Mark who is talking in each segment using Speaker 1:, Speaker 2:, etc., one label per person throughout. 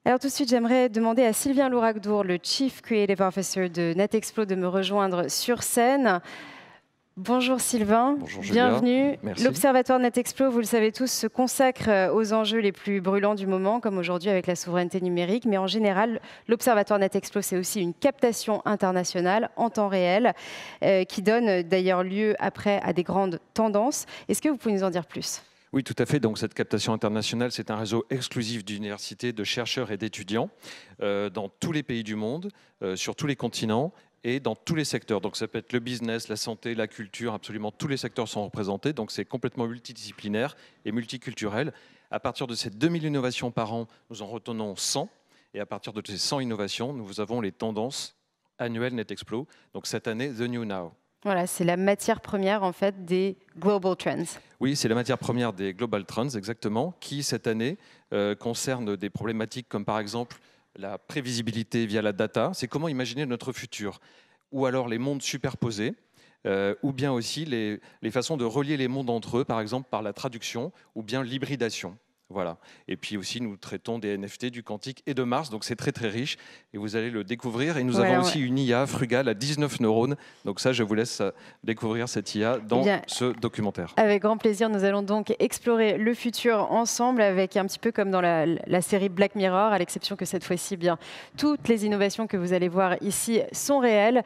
Speaker 1: Alors tout de suite, j'aimerais demander à Sylvain Louragdour, le Chief Creative Officer de NetExplo, de me rejoindre sur scène. Bonjour Sylvain,
Speaker 2: bonjour Julia.
Speaker 1: Bienvenue.
Speaker 2: Merci.
Speaker 1: L'Observatoire NetExplo, vous le savez tous, se consacre aux enjeux les plus brûlants du moment, comme aujourd'hui avec la souveraineté numérique. Mais en général, l'Observatoire NetExplo, c'est aussi une captation internationale en temps réel, qui donne d'ailleurs lieu après à des grandes tendances. Est-ce que vous pouvez nous en dire plus ?
Speaker 2: Oui, tout à fait. Donc, cette captation internationale, c'est un réseau exclusif d'universités, de chercheurs et d'étudiants dans tous les pays du monde, sur tous les continents et dans tous les secteurs. Donc, ça peut être le business, la santé, la culture, absolument tous les secteurs sont représentés. Donc, c'est complètement multidisciplinaire et multiculturel. À partir de ces 2000 innovations par an, nous en retenons 100. Et à partir de ces 100 innovations, nous avons les tendances annuelles NetExplo. Donc, cette année, The New Now.
Speaker 1: Voilà, c'est la matière première en fait des Global Trends.
Speaker 2: Oui, c'est la matière première des Global Trends, exactement, qui cette année concerne des problématiques comme par exemple la prévisibilité via la data. C'est comment imaginer notre futur, ou alors les mondes superposés, ou bien aussi les façons de relier les mondes entre eux, par exemple par la traduction, ou bien l'hybridation. Voilà. Et puis aussi, nous traitons des NFT, du quantique et de Mars, donc c'est très très riche et vous allez le découvrir. Et nous avons aussi une IA frugale à 19 neurones, donc ça, je vous laisse découvrir cette IA dans ce documentaire.
Speaker 1: Avec grand plaisir, nous allons donc explorer le futur ensemble, avec un petit peu comme dans la série Black Mirror, à l'exception que cette fois-ci, bien, toutes les innovations que vous allez voir ici sont réelles.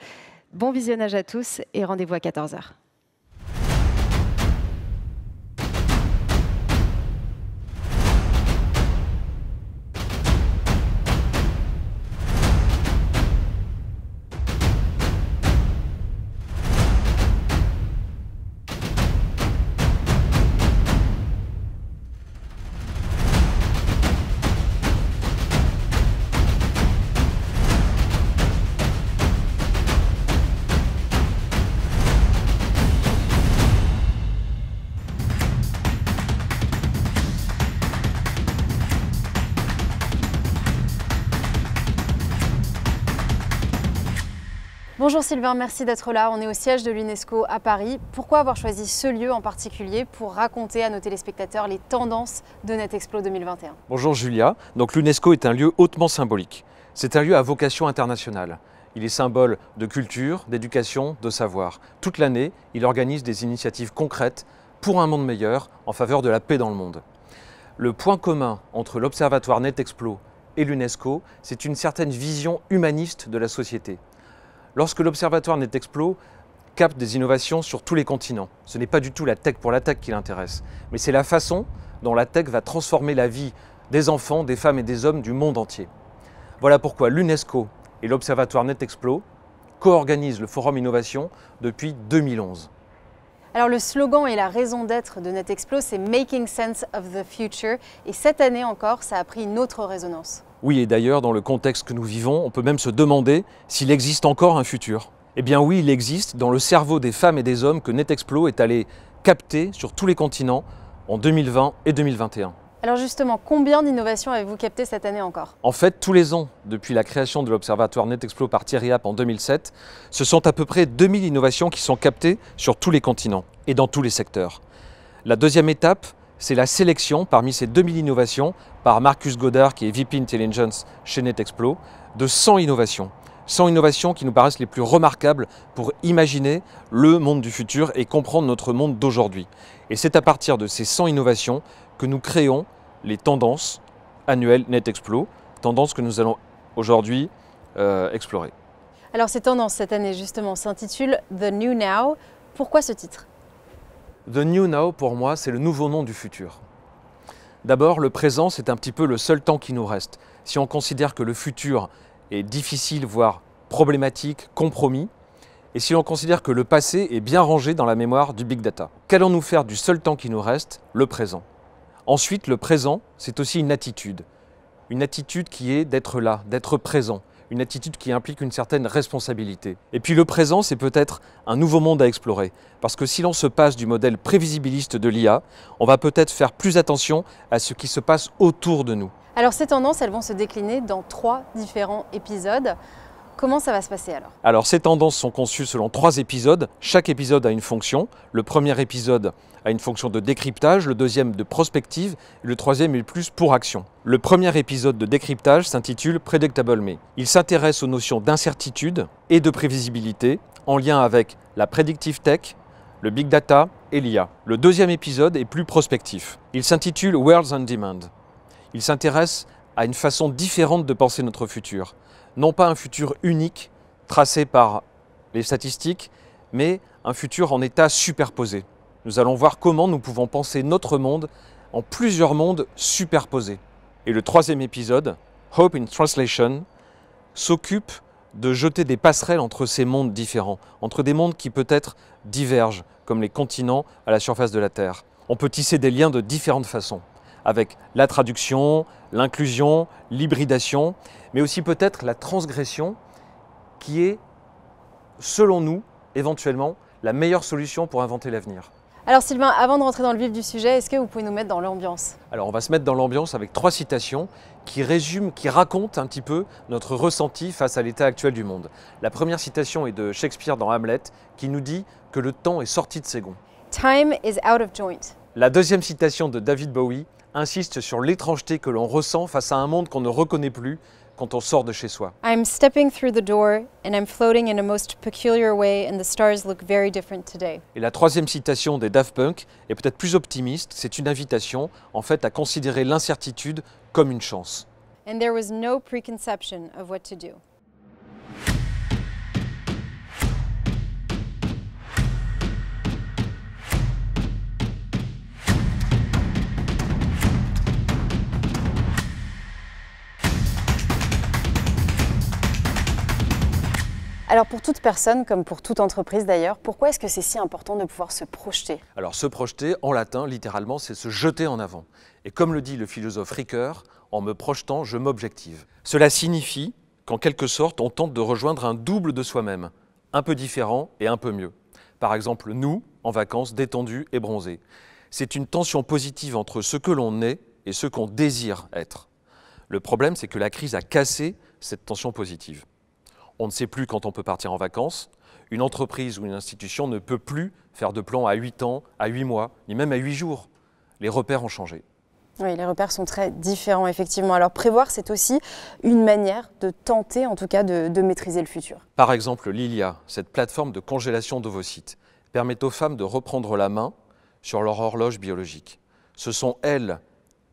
Speaker 1: Bon visionnage à tous et rendez-vous à 14 h. Bonjour Sylvain, merci d'être là. On est au siège de l'UNESCO à Paris. Pourquoi avoir choisi ce lieu en particulier pour raconter à nos téléspectateurs les tendances de NetExplo 2021 ?
Speaker 2: Bonjour Julia. Donc l'UNESCO est un lieu hautement symbolique. C'est un lieu à vocation internationale. Il est symbole de culture, d'éducation, de savoir. Toute l'année, il organise des initiatives concrètes pour un monde meilleur en faveur de la paix dans le monde. Le point commun entre l'Observatoire NetExplo et l'UNESCO, c'est une certaine vision humaniste de la société. Lorsque l'Observatoire NetExplo capte des innovations sur tous les continents, ce n'est pas du tout la tech pour la tech qui l'intéresse, mais c'est la façon dont la tech va transformer la vie des enfants, des femmes et des hommes du monde entier. Voilà pourquoi l'UNESCO et l'Observatoire NetExplo co-organisent le Forum Innovation depuis 2011.
Speaker 1: Alors le slogan et la raison d'être de NetExplo, c'est « Making Sense of the Future » et cette année encore, ça a pris une autre résonance.
Speaker 2: Oui, et d'ailleurs, dans le contexte que nous vivons, on peut même se demander s'il existe encore un futur. Eh bien oui, il existe dans le cerveau des femmes et des hommes que NetExplo est allé capter sur tous les continents en 2020 et 2021.
Speaker 1: Alors justement, combien d'innovations avez-vous capté cette année encore ?
Speaker 2: En fait, tous les ans, depuis la création de l'Observatoire NetExplo par Thierry Happ en 2007, ce sont à peu près 2000 innovations qui sont captées sur tous les continents et dans tous les secteurs. La deuxième étape, c'est la sélection parmi ces 2000 innovations par Marcus Godard, qui est VP Intelligence chez NetExplo, de 100 innovations. 100 innovations qui nous paraissent les plus remarquables pour imaginer le monde du futur et comprendre notre monde d'aujourd'hui. Et c'est à partir de ces 100 innovations que nous créons les tendances annuelles NetExplo, tendances que nous allons aujourd'hui explorer.
Speaker 1: Alors ces tendances cette année justement s'intitulent The New Now. Pourquoi ce titre ?
Speaker 2: The New Now, pour moi, c'est le nouveau nom du futur. D'abord, le présent, c'est un petit peu le seul temps qui nous reste. Si on considère que le futur est difficile, voire problématique, compromis, et si l'on considère que le passé est bien rangé dans la mémoire du big data. Qu'allons-nous faire du seul temps qui nous reste, le présent ? Ensuite, le présent, c'est aussi une attitude qui est d'être là, d'être présent. Une attitude qui implique une certaine responsabilité. Et puis le présent, c'est peut-être un nouveau monde à explorer. Parce que si l'on se passe du modèle prévisibiliste de l'IA, on va peut-être faire plus attention à ce qui se passe autour de nous.
Speaker 1: Alors ces tendances, elles vont se décliner dans 3 différents épisodes. Comment ça va se passer alors?
Speaker 2: Alors ces tendances sont conçues selon 3 épisodes. Chaque épisode a une fonction. Le premier épisode a une fonction de décryptage, le deuxième de prospective, et le troisième est plus pour action. Le premier épisode de décryptage s'intitule Predictable Me. Il s'intéresse aux notions d'incertitude et de prévisibilité en lien avec la predictive tech, le big data et l'IA. Le deuxième épisode est plus prospectif. Il s'intitule Worlds on Demand. Il s'intéresse à une façon différente de penser notre futur. Non pas un futur unique, tracé par les statistiques, mais un futur en état superposé. Nous allons voir comment nous pouvons penser notre monde en plusieurs mondes superposés. Et le troisième épisode, Hope in Translation, s'occupe de jeter des passerelles entre ces mondes différents, entre des mondes qui peut-être divergent, comme les continents à la surface de la Terre. On peut tisser des liens de différentes façons, avec la traduction, l'inclusion, l'hybridation, mais aussi peut-être la transgression, qui est, selon nous, éventuellement, la meilleure solution pour inventer l'avenir.
Speaker 1: Alors Sylvain, avant de rentrer dans le vif du sujet, est-ce que vous pouvez nous mettre dans l'ambiance?
Speaker 2: Alors on va se mettre dans l'ambiance avec 3 citations qui résument, qui racontent un petit peu notre ressenti face à l'état actuel du monde. La première citation est de Shakespeare dans Hamlet, qui nous dit que le temps est sorti de ses gonds.
Speaker 1: Time is out of joint.
Speaker 2: La deuxième citation de David Bowie insiste sur l'étrangeté que l'on ressent face à un monde qu'on ne reconnaît plus quand on sort de chez soi.
Speaker 1: I'm stepping through the door and I'm floating in a most peculiar way and the stars look very different today.
Speaker 2: Et la troisième citation des Daft Punk est peut-être plus optimiste, c'est une invitation en fait à considérer l'incertitude comme une chance.
Speaker 1: And there was no preconception of what to do. Alors pour toute personne, comme pour toute entreprise d'ailleurs, pourquoi est-ce que c'est si important de pouvoir se projeter?
Speaker 2: Alors se projeter, en latin, littéralement, c'est se jeter en avant. Et comme le dit le philosophe Ricoeur, en me projetant, je m'objective. Cela signifie qu'en quelque sorte, on tente de rejoindre un double de soi-même, un peu différent et un peu mieux. Par exemple, nous, en vacances, détendus et bronzés. C'est une tension positive entre ce que l'on est et ce qu'on désire être. Le problème, c'est que la crise a cassé cette tension positive. On ne sait plus quand on peut partir en vacances. Une entreprise ou une institution ne peut plus faire de plan à 8 ans, à 8 mois, ni même à 8 jours. Les repères ont changé.
Speaker 1: Oui, les repères sont très différents, effectivement. Alors prévoir, c'est aussi une manière de tenter, en tout cas, de maîtriser le futur.
Speaker 2: Par exemple, Lilia, cette plateforme de congélation d'ovocytes, permet aux femmes de reprendre la main sur leur horloge biologique. Ce sont elles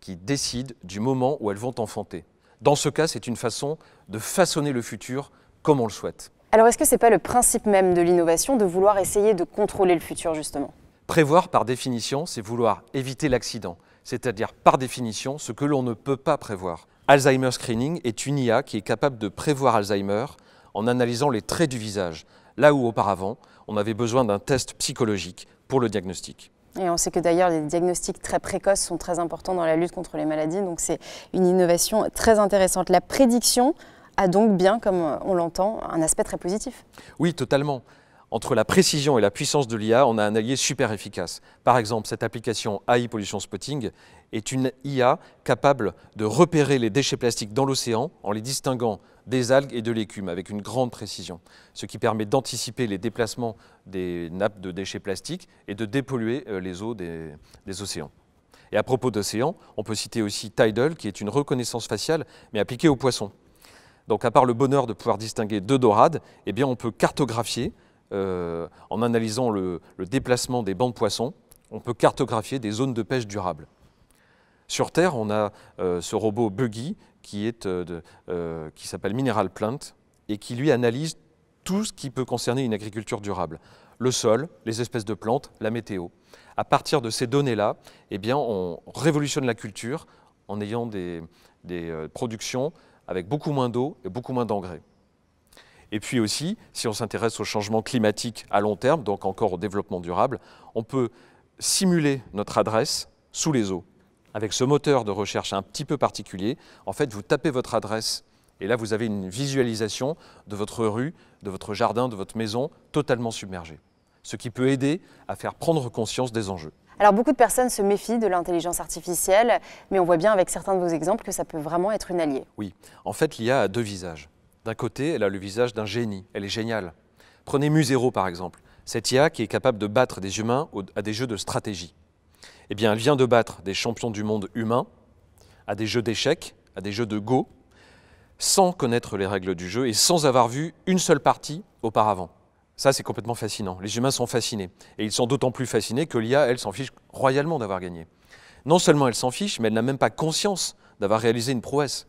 Speaker 2: qui décident du moment où elles vont enfanter. Dans ce cas, c'est une façon de façonner le futur comme on le souhaite.
Speaker 1: Alors est-ce que ce n'est pas le principe même de l'innovation de vouloir essayer de contrôler le futur justement?
Speaker 2: Prévoir par définition, c'est vouloir éviter l'accident, c'est-à-dire par définition ce que l'on ne peut pas prévoir. Alzheimer Screening est une IA qui est capable de prévoir Alzheimer en analysant les traits du visage, là où auparavant on avait besoin d'un test psychologique pour le diagnostic.
Speaker 1: Et on sait que d'ailleurs les diagnostics très précoces sont très importants dans la lutte contre les maladies, donc c'est une innovation très intéressante. La prédiction a donc bien, comme on l'entend, un aspect très positif.
Speaker 2: Oui, totalement. Entre la précision et la puissance de l'IA, on a un allié super efficace. Par exemple, cette application AI Pollution Spotting est une IA capable de repérer les déchets plastiques dans l'océan en les distinguant des algues et de l'écume avec une grande précision, ce qui permet d'anticiper les déplacements des nappes de déchets plastiques et de dépolluer les eaux des océans. Et à propos d'océans, on peut citer aussi Tidal, qui est une reconnaissance faciale, mais appliquée aux poissons. Donc à part le bonheur de pouvoir distinguer 2 dorades, eh bien on peut cartographier, en analysant le déplacement des bancs de poissons, on peut cartographier des zones de pêche durables. Sur Terre, on a ce robot Buggy qui s'appelle Mineral Plant et qui lui analyse tout ce qui peut concerner une agriculture durable. Le sol, les espèces de plantes, la météo. À partir de ces données-là, eh bien, on révolutionne la culture en ayant des productions avec beaucoup moins d'eau et beaucoup moins d'engrais. Et puis aussi, si on s'intéresse au changement climatique à long terme, donc encore au développement durable, on peut simuler notre adresse sous les eaux. Avec ce moteur de recherche un petit peu particulier, en fait, vous tapez votre adresse et là, vous avez une visualisation de votre rue, de votre jardin, de votre maison totalement submergée. Ce qui peut aider à faire prendre conscience des enjeux.
Speaker 1: Alors beaucoup de personnes se méfient de l'intelligence artificielle, mais on voit bien avec certains de vos exemples que ça peut vraiment être une alliée.
Speaker 2: Oui, en fait l'IA a 2 visages. D'un côté, elle a le visage d'un génie, elle est géniale. Prenez Mu0 par exemple, cette IA qui est capable de battre des humains à des jeux de stratégie. Eh bien, elle vient de battre des champions du monde humains à des jeux d'échecs, à des jeux de Go, sans connaître les règles du jeu et sans avoir vu une seule partie auparavant. Ça, c'est complètement fascinant. Les humains sont fascinés. Et ils sont d'autant plus fascinés que l'IA, elle, s'en fiche royalement d'avoir gagné. Non seulement elle s'en fiche, mais elle n'a même pas conscience d'avoir réalisé une prouesse.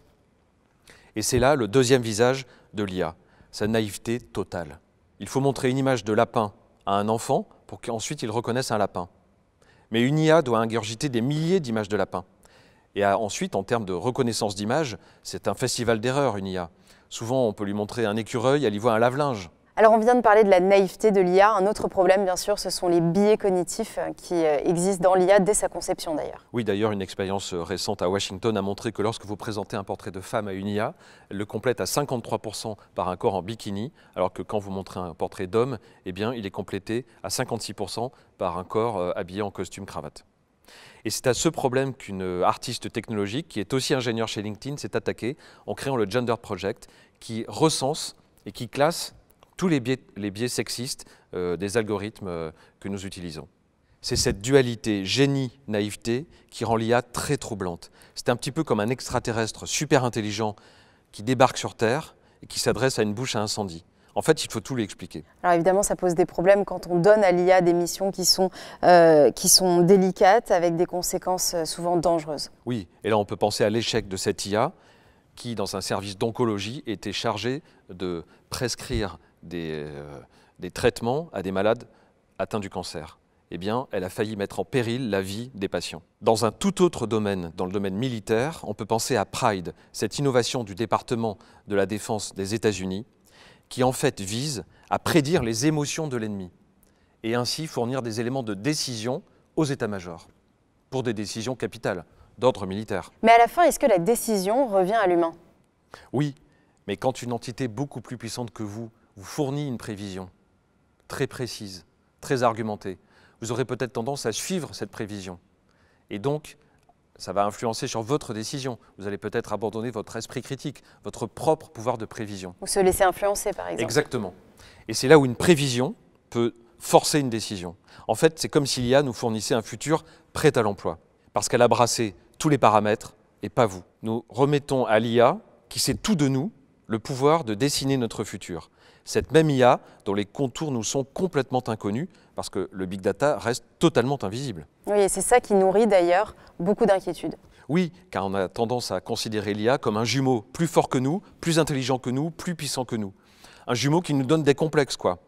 Speaker 2: Et c'est là le deuxième visage de l'IA, sa naïveté totale. Il faut montrer une image de lapin à un enfant pour qu'ensuite il reconnaisse un lapin. Mais une IA doit ingurgiter des milliers d'images de lapins. Et ensuite, en termes de reconnaissance d'image, c'est un festival d'erreurs, une IA. Souvent, on peut lui montrer un écureuil, elle y voit un lave-linge.
Speaker 3: Alors on vient de parler de la naïveté de l'IA. Un autre problème, bien sûr, ce sont les biais cognitifs qui existent dans l'IA dès sa conception d'ailleurs.
Speaker 2: Oui, d'ailleurs, une expérience récente à Washington a montré que lorsque vous présentez un portrait de femme à une IA, elle le complète à 53% par un corps en bikini, alors que quand vous montrez un portrait d'homme, eh bien, il est complété à 56% par un corps habillé en costume cravate. Et c'est à ce problème qu'une artiste technologique, qui est aussi ingénieure chez LinkedIn, s'est attaquée en créant le Gender Project, qui recense et qui classe tous les biais sexistes des algorithmes que nous utilisons. C'est cette dualité génie-naïveté qui rend l'IA très troublante. C'est un petit peu comme un extraterrestre super intelligent qui débarque sur Terre et qui s'adresse à une bouche à incendie. En fait, il faut tout lui expliquer.
Speaker 3: Alors évidemment, ça pose des problèmes quand on donne à l'IA des missions qui sont délicates, avec des conséquences souvent dangereuses.
Speaker 2: Oui, et là on peut penser à l'échec de cette IA qui, dans un service d'oncologie, était chargé de prescrire des traitements à des malades atteints du cancer. Eh bien, elle a failli mettre en péril la vie des patients. Dans un tout autre domaine, dans le domaine militaire, on peut penser à Pride, cette innovation du département de la défense des États-Unis, qui en fait vise à prédire les émotions de l'ennemi et ainsi fournir des éléments de décision aux états-majors pour des décisions capitales d'ordre militaire.
Speaker 3: Mais à la fin, est-ce que la décision revient à l'humain?
Speaker 2: Oui, mais quand une entité beaucoup plus puissante que vous fournit une prévision très précise, très argumentée, vous aurez peut-être tendance à suivre cette prévision. Et donc, ça va influencer sur votre décision. Vous allez peut-être abandonner votre esprit critique, votre propre pouvoir de prévision.
Speaker 3: Ou se laisser influencer, par exemple.
Speaker 2: Exactement. Et c'est là où une prévision peut forcer une décision. En fait, c'est comme si l'IA nous fournissait un futur prêt à l'emploi, parce qu'elle a brassé tous les paramètres et pas vous. Nous remettons à l'IA, qui sait tout de nous, le pouvoir de dessiner notre futur. Cette même IA dont les contours nous sont complètement inconnus, parce que le big data reste totalement invisible.
Speaker 3: Oui, et c'est ça qui nourrit d'ailleurs beaucoup d'inquiétudes.
Speaker 2: Oui, car on a tendance à considérer l'IA comme un jumeau plus fort que nous, plus intelligent que nous, plus puissant que nous. Un jumeau qui nous donne des complexes, quoi.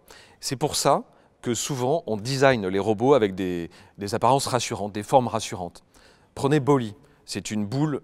Speaker 2: C'est pour ça que souvent on design les robots avec des apparences rassurantes, des formes rassurantes. Prenez Bolly, c'est une boule,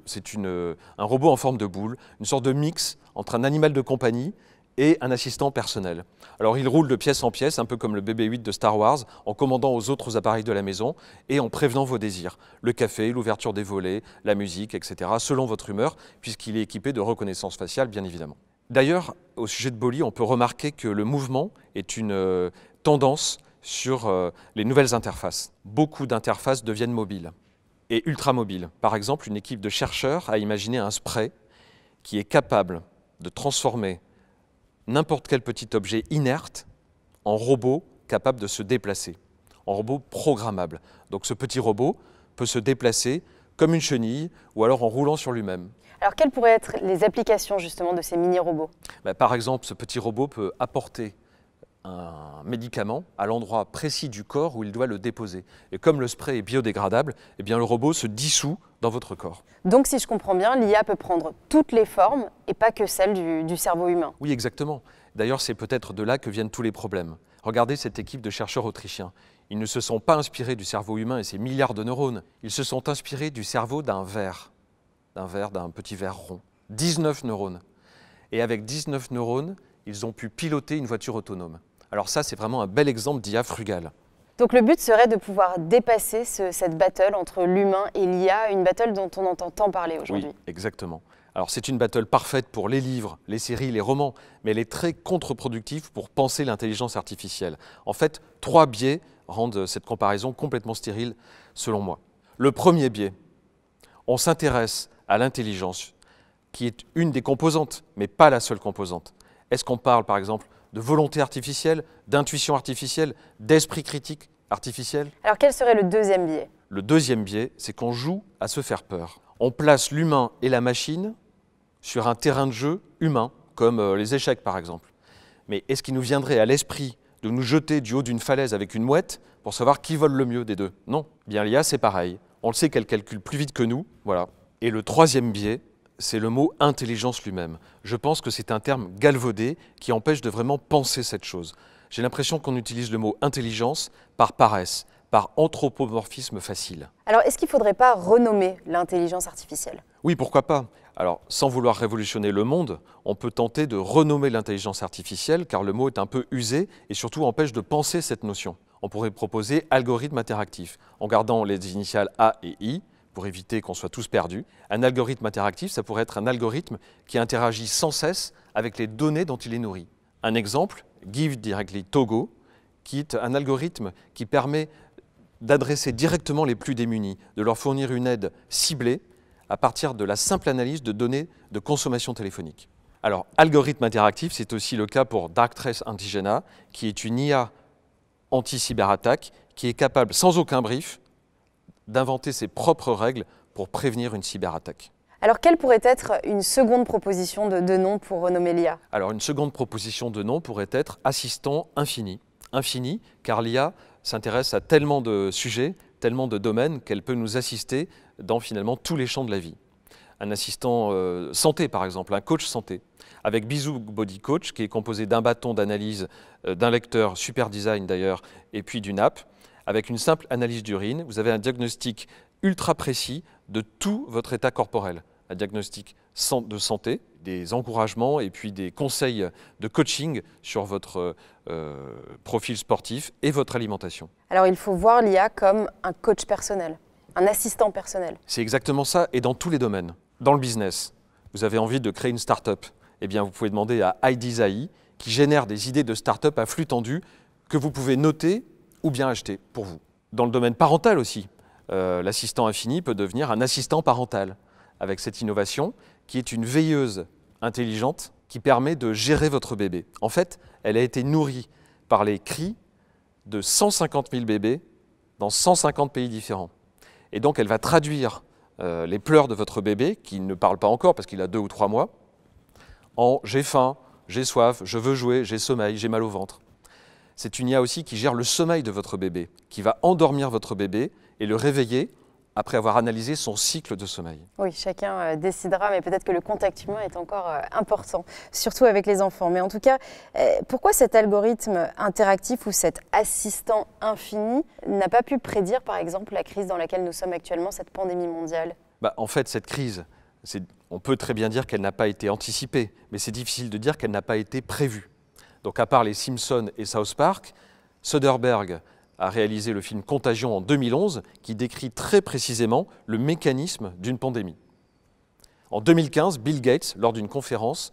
Speaker 2: un robot en forme de boule, une sorte de mix entre un animal de compagnie et un assistant personnel. Alors il roule de pièce en pièce, un peu comme le BB-8 de Star Wars, en commandant aux autres appareils de la maison et en prévenant vos désirs. Le café, l'ouverture des volets, la musique, etc., selon votre humeur, puisqu'il est équipé de reconnaissance faciale, bien évidemment. D'ailleurs, au sujet de Bolly, on peut remarquer que le mouvement est une tendance sur les nouvelles interfaces. Beaucoup d'interfaces deviennent mobiles et ultra mobiles. Par exemple, une équipe de chercheurs a imaginé un spray qui est capable de transformer n'importe quel petit objet inerte en robot capable de se déplacer, en robot programmable. Donc ce petit robot peut se déplacer comme une chenille ou alors en roulant sur lui-même.
Speaker 3: Alors quelles pourraient être les applications justement de ces mini-robots?
Speaker 2: Par exemple, ce petit robot peut apporter un médicament à l'endroit précis du corps où il doit le déposer. Et comme le spray est biodégradable, eh bien le robot se dissout dans votre corps.
Speaker 3: Donc si je comprends bien, l'IA peut prendre toutes les formes et pas que celles du cerveau humain.
Speaker 2: Oui, exactement. D'ailleurs, c'est peut-être de là que viennent tous les problèmes. Regardez cette équipe de chercheurs autrichiens. Ils ne se sont pas inspirés du cerveau humain et ses milliards de neurones. Ils se sont inspirés du cerveau d'un petit ver rond. 19 neurones. Et avec 19 neurones, ils ont pu piloter une voiture autonome. Alors ça, c'est vraiment un bel exemple d'IA frugale.
Speaker 3: Donc le but serait de pouvoir dépasser cette battle entre l'humain et l'IA, une battle dont on entend tant parler aujourd'hui.
Speaker 2: Oui, exactement. Alors c'est une battle parfaite pour les livres, les séries, les romans, mais elle est très contre-productive pour penser l'intelligence artificielle. En fait, 3 biais rendent cette comparaison complètement stérile, selon moi. Le premier biais, on s'intéresse à l'intelligence, qui est une des composantes, mais pas la seule composante. Est-ce qu'on parle par exemple de volonté artificielle, d'intuition artificielle, d'esprit critique artificiel?
Speaker 3: Alors quel serait le deuxième biais?
Speaker 2: Le deuxième biais, c'est qu'on joue à se faire peur. On place l'humain et la machine sur un terrain de jeu humain, comme les échecs par exemple. Mais est-ce qu'il nous viendrait à l'esprit de nous jeter du haut d'une falaise avec une mouette pour savoir qui vole le mieux des deux? Non. Bien l'IA, c'est pareil. On le sait qu'elle calcule plus vite que nous, voilà. Et le troisième biais, c'est le mot intelligence lui-même. Je pense que c'est un terme galvaudé qui empêche de vraiment penser cette chose. J'ai l'impression qu'on utilise le mot intelligence par paresse, par anthropomorphisme facile.
Speaker 3: Alors est-ce qu'il ne faudrait pas renommer l'intelligence artificielle?
Speaker 2: Oui, pourquoi pas? Alors, sans vouloir révolutionner le monde, on peut tenter de renommer l'intelligence artificielle, car le mot est un peu usé et surtout empêche de penser cette notion. On pourrait proposer algorithme interactif, en gardant les initiales A et I, pour éviter qu'on soit tous perdus. Un algorithme interactif, ça pourrait être un algorithme qui interagit sans cesse avec les données dont il est nourri. Un exemple, Give Directly Togo, qui est un algorithme qui permet d'adresser directement les plus démunis, de leur fournir une aide ciblée à partir de la simple analyse de données de consommation téléphonique. Alors, algorithme interactif, c'est aussi le cas pour Darktrace Antigena, qui est une IA anti-cyberattaque qui est capable, sans aucun brief, d'inventer ses propres règles pour prévenir une cyberattaque.
Speaker 3: Alors quelle pourrait être une seconde proposition de nom pour renommer l'IA?
Speaker 2: Alors une seconde proposition de nom pourrait être assistant infini. Infini, car l'IA s'intéresse à tellement de sujets, tellement de domaines qu'elle peut nous assister dans finalement tous les champs de la vie. Un assistant santé par exemple, un coach santé, avec Bisou Body Coach qui est composé d'un bâton d'analyse, d'un lecteur super design d'ailleurs, et puis d'une app. Avec une simple analyse d'urine, vous avez un diagnostic ultra précis de tout votre état corporel. Un diagnostic de santé, des encouragements et puis des conseils de coaching sur votre profil sportif et votre alimentation.
Speaker 3: Alors il faut voir l'IA comme un coach personnel, un assistant personnel.
Speaker 2: C'est exactement ça, et dans tous les domaines. Dans le business, vous avez envie de créer une start-up, eh bien vous pouvez demander à IDZAI qui génère des idées de start-up à flux tendu que vous pouvez noter ou bien acheter pour vous. Dans le domaine parental aussi, l'assistant infini peut devenir un assistant parental avec cette innovation qui est une veilleuse intelligente qui permet de gérer votre bébé. En fait, elle a été nourrie par les cris de 150 000 bébés dans 150 pays différents. Et donc elle va traduire les pleurs de votre bébé, qui ne parle pas encore parce qu'il a 2 ou 3 mois, en « j'ai faim, j'ai soif, je veux jouer, j'ai sommeil, j'ai mal au ventre ». C'est une IA aussi qui gère le sommeil de votre bébé, qui va endormir votre bébé et le réveiller après avoir analysé son cycle de sommeil.
Speaker 3: Oui, chacun décidera, mais peut-être que le contact humain est encore important, surtout avec les enfants. Mais en tout cas, pourquoi cet algorithme interactif ou cet assistant infini n'a pas pu prédire, par exemple, la crise dans laquelle nous sommes actuellement, cette pandémie mondiale?
Speaker 2: En fait, cette crise, on peut très bien dire qu'elle n'a pas été anticipée, mais c'est difficile de dire qu'elle n'a pas été prévue. Donc à part les Simpsons et South Park, Soderbergh a réalisé le film Contagion en 2011 qui décrit très précisément le mécanisme d'une pandémie. En 2015, Bill Gates, lors d'une conférence,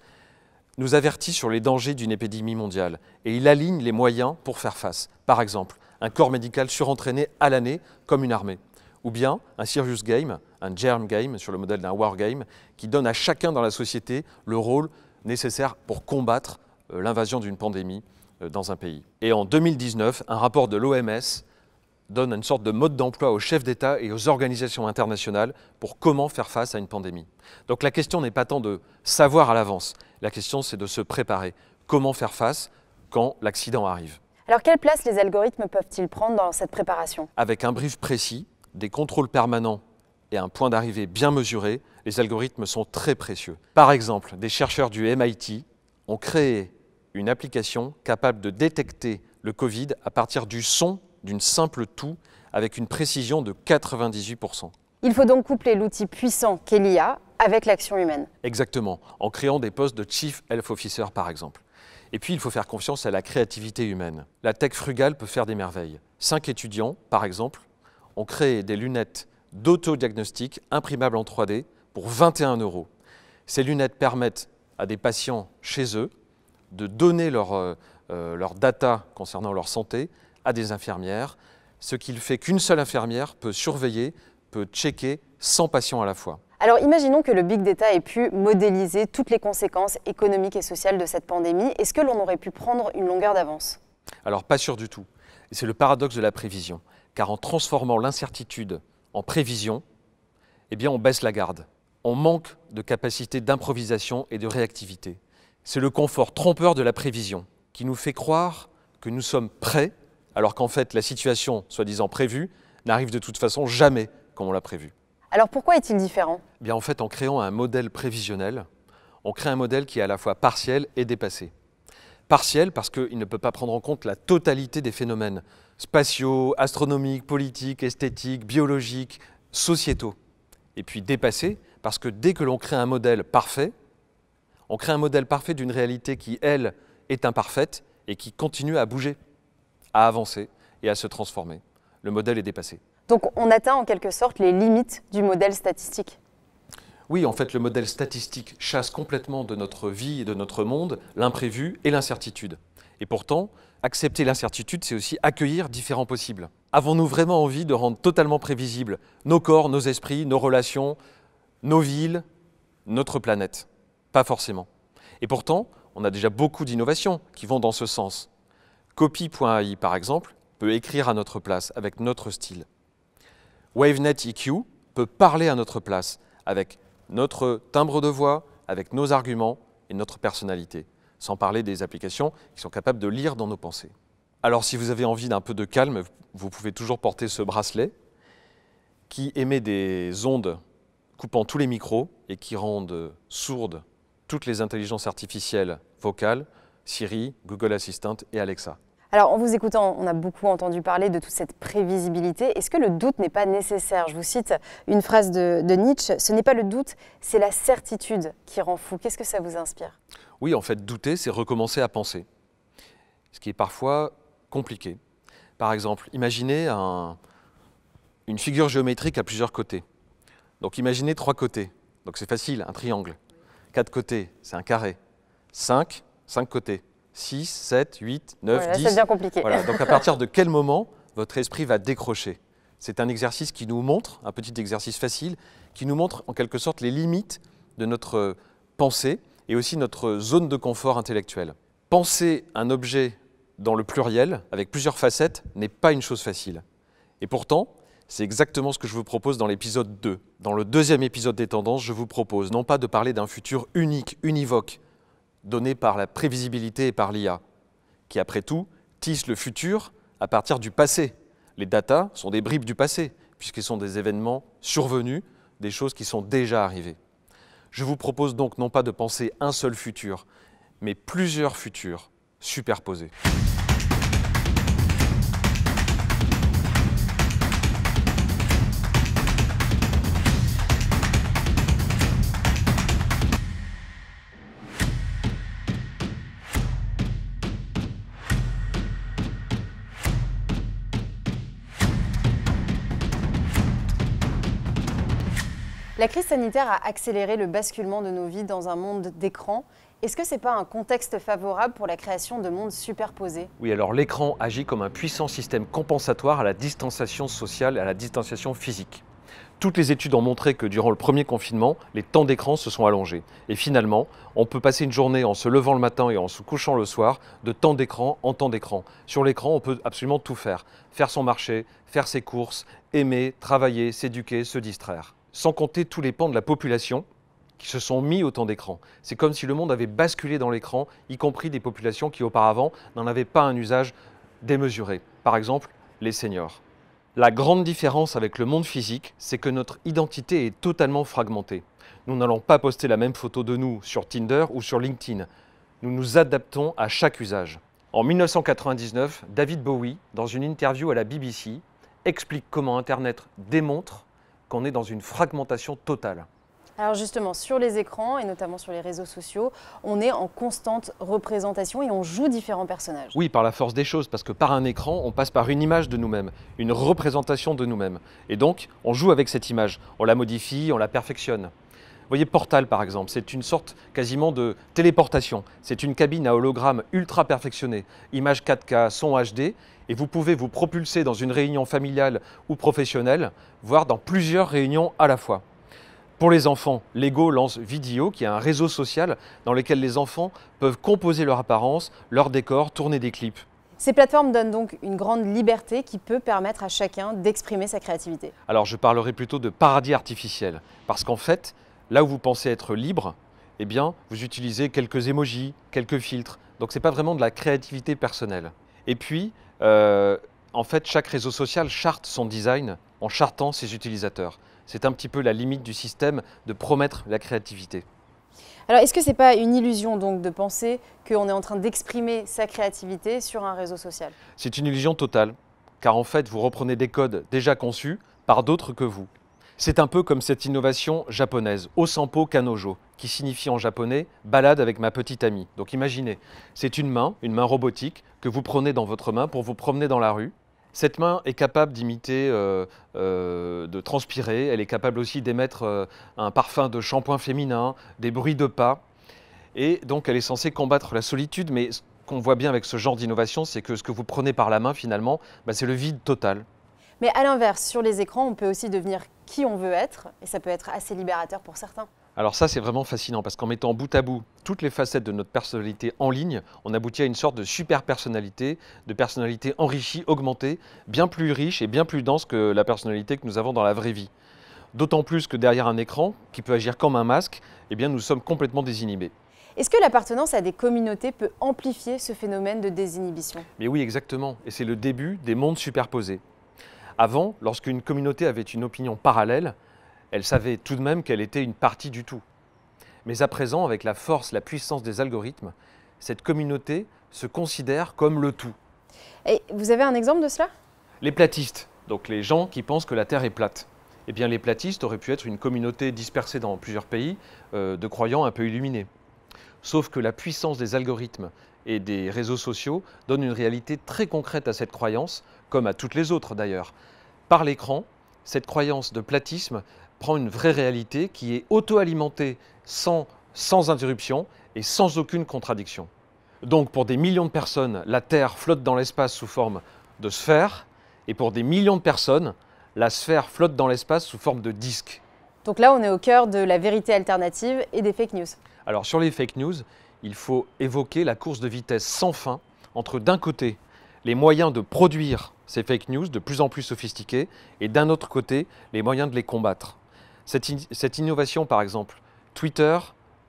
Speaker 2: nous avertit sur les dangers d'une épidémie mondiale et il aligne les moyens pour faire face. Par exemple, un corps médical surentraîné à l'année comme une armée. Ou bien un serious game, un germ game sur le modèle d'un wargame qui donne à chacun dans la société le rôle nécessaire pour combattre l'invasion d'une pandémie dans un pays. Et en 2019, un rapport de l'OMS donne une sorte de mode d'emploi aux chefs d'État et aux organisations internationales pour comment faire face à une pandémie. Donc la question n'est pas tant de savoir à l'avance, la question c'est de se préparer. Comment faire face quand l'accident arrive?
Speaker 3: Alors quelle place les algorithmes peuvent-ils prendre dans cette préparation?
Speaker 2: Avec un brief précis, des contrôles permanents et un point d'arrivée bien mesuré, les algorithmes sont très précieux. Par exemple, des chercheurs du MIT ont créé une application capable de détecter le Covid à partir du son d'une simple toux avec une précision de 98%.
Speaker 3: Il faut donc coupler l'outil puissant qu'est l'IA avec l'action humaine.
Speaker 2: Exactement, en créant des postes de Chief Health Officer par exemple. Et puis il faut faire confiance à la créativité humaine. La tech frugale peut faire des merveilles. 5 étudiants, par exemple, ont créé des lunettes d'autodiagnostic imprimables en 3D pour 21 €. Ces lunettes permettent à des patients chez eux de donner leur data concernant leur santé à des infirmières, ce qui fait qu'une seule infirmière peut surveiller, peut checker 100 patients à la fois.
Speaker 3: Alors imaginons que le Big Data ait pu modéliser toutes les conséquences économiques et sociales de cette pandémie. Est-ce que l'on aurait pu prendre une longueur d'avance?
Speaker 2: Alors pas sûr du tout. Et c'est le paradoxe de la prévision. Car en transformant l'incertitude en prévision, eh bien on baisse la garde. On manque de capacité d'improvisation et de réactivité. C'est le confort trompeur de la prévision qui nous fait croire que nous sommes prêts, alors qu'en fait la situation, soi-disant prévue, n'arrive de toute façon jamais comme on l'a prévu.
Speaker 3: Alors pourquoi est-il différent?
Speaker 2: Eh bien en fait, en créant un modèle prévisionnel, on crée un modèle qui est à la fois partiel et dépassé. Partiel parce qu'il ne peut pas prendre en compte la totalité des phénomènes spatiaux, astronomiques, politiques, esthétiques, biologiques, sociétaux. Et puis dépassé parce que dès que l'on crée un modèle parfait, on crée un modèle parfait d'une réalité qui, elle, est imparfaite et qui continue à bouger, à avancer et à se transformer. Le modèle est dépassé.
Speaker 3: Donc on atteint en quelque sorte les limites du modèle statistique.
Speaker 2: Oui, en fait, le modèle statistique chasse complètement de notre vie et de notre monde l'imprévu et l'incertitude. Et pourtant, accepter l'incertitude, c'est aussi accueillir différents possibles. Avons-nous vraiment envie de rendre totalement prévisibles nos corps, nos esprits, nos relations, nos villes, notre planète? Pas forcément. Et pourtant, on a déjà beaucoup d'innovations qui vont dans ce sens. Copy.ai, par exemple, peut écrire à notre place avec notre style. WaveNet EQ peut parler à notre place avec notre timbre de voix, avec nos arguments et notre personnalité, sans parler des applications qui sont capables de lire dans nos pensées. Alors si vous avez envie d'un peu de calme, vous pouvez toujours porter ce bracelet qui émet des ondes coupant tous les micros et qui rendent sourdes toutes les intelligences artificielles vocales, Siri, Google Assistant et Alexa.
Speaker 3: Alors en vous écoutant, on a beaucoup entendu parler de toute cette prévisibilité. Est-ce que le doute n'est pas nécessaire? Je vous cite une phrase de Nietzsche, ce n'est pas le doute, c'est la certitude qui rend fou. Qu'est-ce que ça vous inspire?
Speaker 2: Oui, en fait, douter, c'est recommencer à penser, ce qui est parfois compliqué. Par exemple, imaginez une figure géométrique à plusieurs côtés. Donc imaginez 3 côtés, donc c'est facile, un triangle. 4 côtés, c'est un carré. 5 côtés. 6, 7, 8, 9,
Speaker 3: voilà,
Speaker 2: 10.
Speaker 3: Ça devient compliqué.
Speaker 2: Voilà. Donc à partir de quel moment votre esprit va décrocher? C'est un exercice qui nous montre, un petit exercice facile, qui nous montre en quelque sorte les limites de notre pensée et aussi notre zone de confort intellectuel. Penser un objet dans le pluriel, avec plusieurs facettes, n'est pas une chose facile. Et pourtant, c'est exactement ce que je vous propose dans l'épisode 2. Dans le 2e épisode des tendances, je vous propose non pas de parler d'un futur unique, univoque, donné par la prévisibilité et par l'IA, qui après tout tisse le futur à partir du passé. Les datas sont des bribes du passé, puisqu'ils sont des événements survenus, des choses qui sont déjà arrivées. Je vous propose donc non pas de penser un seul futur, mais plusieurs futurs superposés.
Speaker 3: La crise sanitaire a accéléré le basculement de nos vies dans un monde d'écran. Est-ce que ce n'est pas un contexte favorable pour la création de mondes superposés?
Speaker 2: Oui, alors l'écran agit comme un puissant système compensatoire à la distanciation sociale et à la distanciation physique. Toutes les études ont montré que durant le premier confinement, les temps d'écran se sont allongés. Et finalement, on peut passer une journée en se levant le matin et en se couchant le soir, de temps d'écran en temps d'écran. Sur l'écran, on peut absolument tout faire. Faire son marché, faire ses courses, aimer, travailler, s'éduquer, se distraire. Sans compter tous les pans de la population qui se sont mis au temps d'écran. C'est comme si le monde avait basculé dans l'écran, y compris des populations qui auparavant n'en avaient pas un usage démesuré. Par exemple, les seniors. La grande différence avec le monde physique, c'est que notre identité est totalement fragmentée. Nous n'allons pas poster la même photo de nous sur Tinder ou sur LinkedIn. Nous nous adaptons à chaque usage. En 1999, David Bowie, dans une interview à la BBC, explique comment Internet démontre qu'on est dans une fragmentation totale.
Speaker 3: Alors justement, sur les écrans et notamment sur les réseaux sociaux, on est en constante représentation et on joue différents personnages.
Speaker 2: Oui, par la force des choses, parce que par un écran, on passe par une image de nous-mêmes, une représentation de nous-mêmes. Et donc, on joue avec cette image, on la modifie, on la perfectionne. Vous voyez, Portal par exemple, c'est une sorte quasiment de téléportation. C'est une cabine à hologramme ultra perfectionnée, image 4K, son HD, et vous pouvez vous propulser dans une réunion familiale ou professionnelle, voire dans plusieurs réunions à la fois. Pour les enfants, Lego lance Vidio, qui est un réseau social dans lequel les enfants peuvent composer leur apparence, leur décor, tourner des clips.
Speaker 3: Ces plateformes donnent donc une grande liberté qui peut permettre à chacun d'exprimer sa créativité.
Speaker 2: Alors je parlerai plutôt de paradis artificiel, parce qu'en fait, là où vous pensez être libre, eh bien, vous utilisez quelques emojis, quelques filtres. Donc ce n'est pas vraiment de la créativité personnelle. Et puis, en fait, chaque réseau social charte son design en chartant ses utilisateurs. C'est un petit peu la limite du système de promettre la créativité.
Speaker 3: Alors, est-ce que ce n'est pas une illusion donc de penser qu'on est en train d'exprimer sa créativité sur un réseau social?
Speaker 2: C'est une illusion totale, car en fait, vous reprenez des codes déjà conçus par d'autres que vous. C'est un peu comme cette innovation japonaise, Osampo Kanojo, qui signifie en japonais « balade avec ma petite amie ». Donc imaginez, c'est une main robotique que vous prenez dans votre main pour vous promener dans la rue. Cette main est capable d'imiter, de transpirer, elle est capable aussi d'émettre un parfum de shampoing féminin, des bruits de pas. Et donc elle est censée combattre la solitude, mais ce qu'on voit bien avec ce genre d'innovation, c'est que ce que vous prenez par la main finalement, c'est le vide total.
Speaker 3: Mais à l'inverse, sur les écrans, on peut aussi devenir qui on veut être, et ça peut être assez libérateur pour certains.
Speaker 2: Alors ça, c'est vraiment fascinant, parce qu'en mettant bout à bout toutes les facettes de notre personnalité en ligne, on aboutit à une sorte de super personnalité, de personnalité enrichie, augmentée, bien plus riche et bien plus dense que la personnalité que nous avons dans la vraie vie. D'autant plus que derrière un écran, qui peut agir comme un masque, eh bien nous sommes complètement désinhibés.
Speaker 3: Est-ce que l'appartenance à des communautés peut amplifier ce phénomène de désinhibition?
Speaker 2: Mais oui, exactement, et c'est le début des mondes superposés. Avant, lorsqu'une communauté avait une opinion parallèle, elle savait tout de même qu'elle était une partie du tout. Mais à présent, avec la force, la puissance des algorithmes, cette communauté se considère comme le tout.
Speaker 3: Et vous avez un exemple de cela?
Speaker 2: Les platistes, donc les gens qui pensent que la Terre est plate. Eh bien, les platistes auraient pu être une communauté dispersée dans plusieurs pays de croyants un peu illuminés. Sauf que la puissance des algorithmes et des réseaux sociaux donne une réalité très concrète à cette croyance, comme à toutes les autres d'ailleurs. Par l'écran, cette croyance de platisme prend une vraie réalité qui est auto-alimentée sans interruption et sans aucune contradiction. Donc pour des millions de personnes, la Terre flotte dans l'espace sous forme de sphère, et pour des millions de personnes, la sphère flotte dans l'espace sous forme de disque.
Speaker 3: Donc là, on est au cœur de la vérité alternative et des fake news.
Speaker 2: Alors sur les fake news, il faut évoquer la course de vitesse sans fin entre d'un côté les moyens de produire ces fake news de plus en plus sophistiqués et d'un autre côté les moyens de les combattre. Cette innovation par exemple, Twitter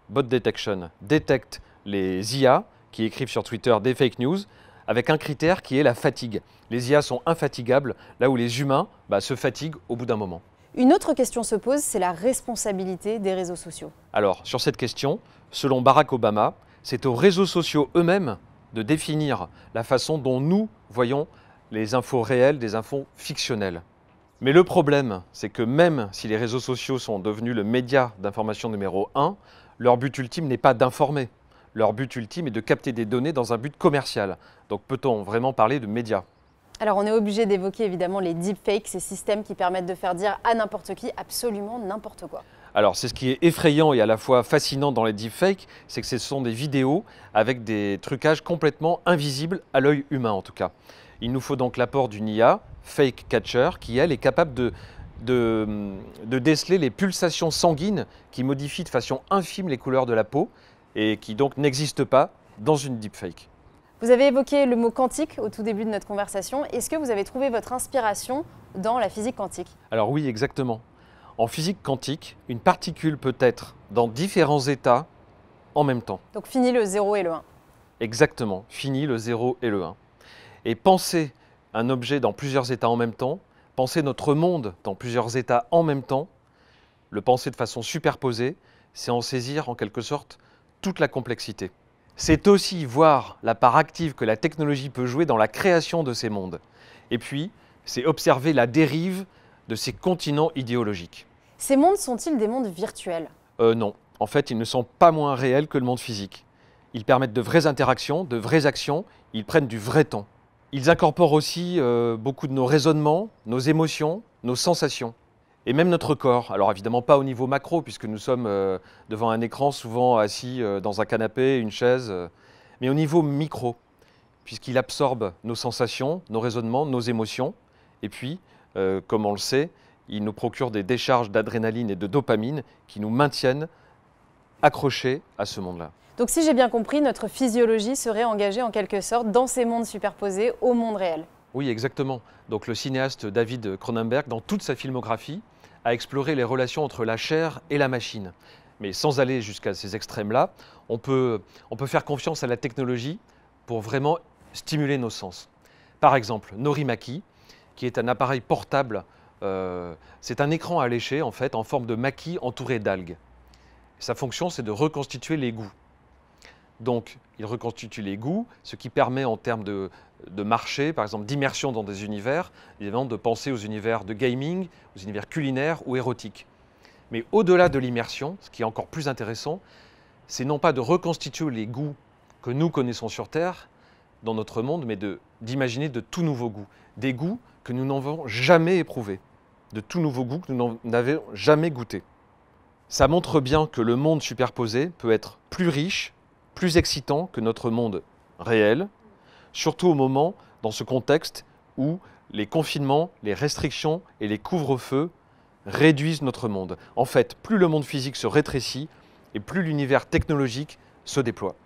Speaker 2: Bot Detection détecte les IA qui écrivent sur Twitter des fake news avec un critère qui est la fatigue. Les IA sont infatigables là où les humains se fatiguent au bout d'un moment.
Speaker 3: Une autre question se pose, c'est la responsabilité des réseaux sociaux.
Speaker 2: Alors, sur cette question, selon Barack Obama, c'est aux réseaux sociaux eux-mêmes de définir la façon dont nous voyons les infos réelles des infos fictionnelles. Mais le problème, c'est que même si les réseaux sociaux sont devenus le média d'information numéro 1, leur but ultime n'est pas d'informer. Leur but ultime est de capter des données dans un but commercial. Donc peut-on vraiment parler de médias ?
Speaker 3: Alors on est obligé d'évoquer évidemment les deepfakes, ces systèmes qui permettent de faire dire à n'importe qui absolument n'importe quoi.
Speaker 2: Alors c'est ce qui est effrayant et à la fois fascinant dans les deepfakes, c'est que ce sont des vidéos avec des trucages complètement invisibles à l'œil humain en tout cas. Il nous faut donc l'apport d'une IA, Fake Catcher, qui elle est capable de déceler les pulsations sanguines qui modifient de façon infime les couleurs de la peau et qui donc n'existent pas dans une deepfake.
Speaker 3: Vous avez évoqué le mot quantique au tout début de notre conversation. Est-ce que vous avez trouvé votre inspiration dans la physique quantique?
Speaker 2: Alors oui, exactement. En physique quantique, une particule peut être dans différents états en même temps.
Speaker 3: Donc fini le 0 et le 1.
Speaker 2: Exactement, fini le 0 et le 1. Et penser un objet dans plusieurs états en même temps, penser notre monde dans plusieurs états en même temps, le penser de façon superposée, c'est en saisir en quelque sorte toute la complexité. C'est aussi voir la part active que la technologie peut jouer dans la création de ces mondes. Et puis, c'est observer la dérive de ces continents idéologiques.
Speaker 3: Ces mondes sont-ils des mondes virtuels?
Speaker 2: Non, en fait, ils ne sont pas moins réels que le monde physique. Ils permettent de vraies interactions, de vraies actions, ils prennent du vrai temps. Ils incorporent aussi beaucoup de nos raisonnements, nos émotions, nos sensations. Et même notre corps, alors évidemment pas au niveau macro, puisque nous sommes devant un écran, souvent assis dans un canapé, une chaise, mais au niveau micro, puisqu'il absorbe nos sensations, nos raisonnements, nos émotions, et puis, comme on le sait, Il nous procure des décharges d'adrénaline et de dopamine qui nous maintiennent accrochés à ce monde-là.
Speaker 3: Donc si j'ai bien compris, notre physiologie serait engagée en quelque sorte dans ces mondes superposés au monde réel.
Speaker 2: Oui, exactement. Donc le cinéaste David Cronenberg, dans toute sa filmographie, a exploré les relations entre la chair et la machine. Mais sans aller jusqu'à ces extrêmes-là, on peut faire confiance à la technologie pour vraiment stimuler nos sens. Par exemple, Norimaki, qui est un appareil portable, c'est un écran à lécher en fait, en forme de maquis entouré d'algues. Sa fonction, c'est de reconstituer les goûts. Donc, il reconstitue les goûts, ce qui permet en termes de marché, par exemple d'immersion dans des univers, évidemment de penser aux univers de gaming, aux univers culinaires ou érotiques. Mais au-delà de l'immersion, ce qui est encore plus intéressant, c'est non pas de reconstituer les goûts que nous connaissons sur Terre, dans notre monde, mais d'imaginer de tout nouveaux goûts. Des goûts que nous n'avons jamais éprouvés, de tout nouveaux goûts que nous n'avons jamais goûtés. Ça montre bien que le monde superposé peut être plus riche, plus excitant que notre monde réel, surtout au moment, dans ce contexte, où les confinements, les restrictions et les couvre-feux réduisent notre monde. En fait, plus le monde physique se rétrécit et plus l'univers technologique se déploie.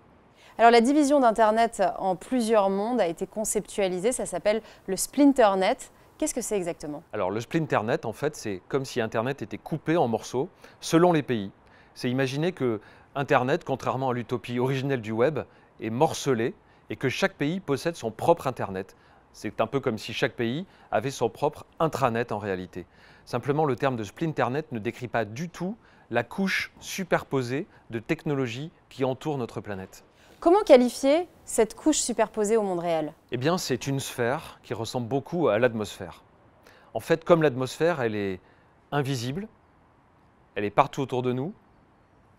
Speaker 3: Alors la division d'Internet en plusieurs mondes a été conceptualisée, ça s'appelle le Splinternet. Qu'est-ce que c'est exactement?
Speaker 2: Alors le Splinternet, en fait, c'est comme si Internet était coupé en morceaux selon les pays. C'est imaginer que Internet, contrairement à l'utopie originelle du web, est morcelé et que chaque pays possède son propre Internet. C'est un peu comme si chaque pays avait son propre intranet en réalité. Simplement, le terme de Splinternet ne décrit pas du tout la couche superposée de technologies qui entoure notre planète.
Speaker 3: Comment qualifier cette couche superposée au monde réel?
Speaker 2: Eh bien, c'est une sphère qui ressemble beaucoup à l'atmosphère. En fait, comme l'atmosphère, elle est invisible, elle est partout autour de nous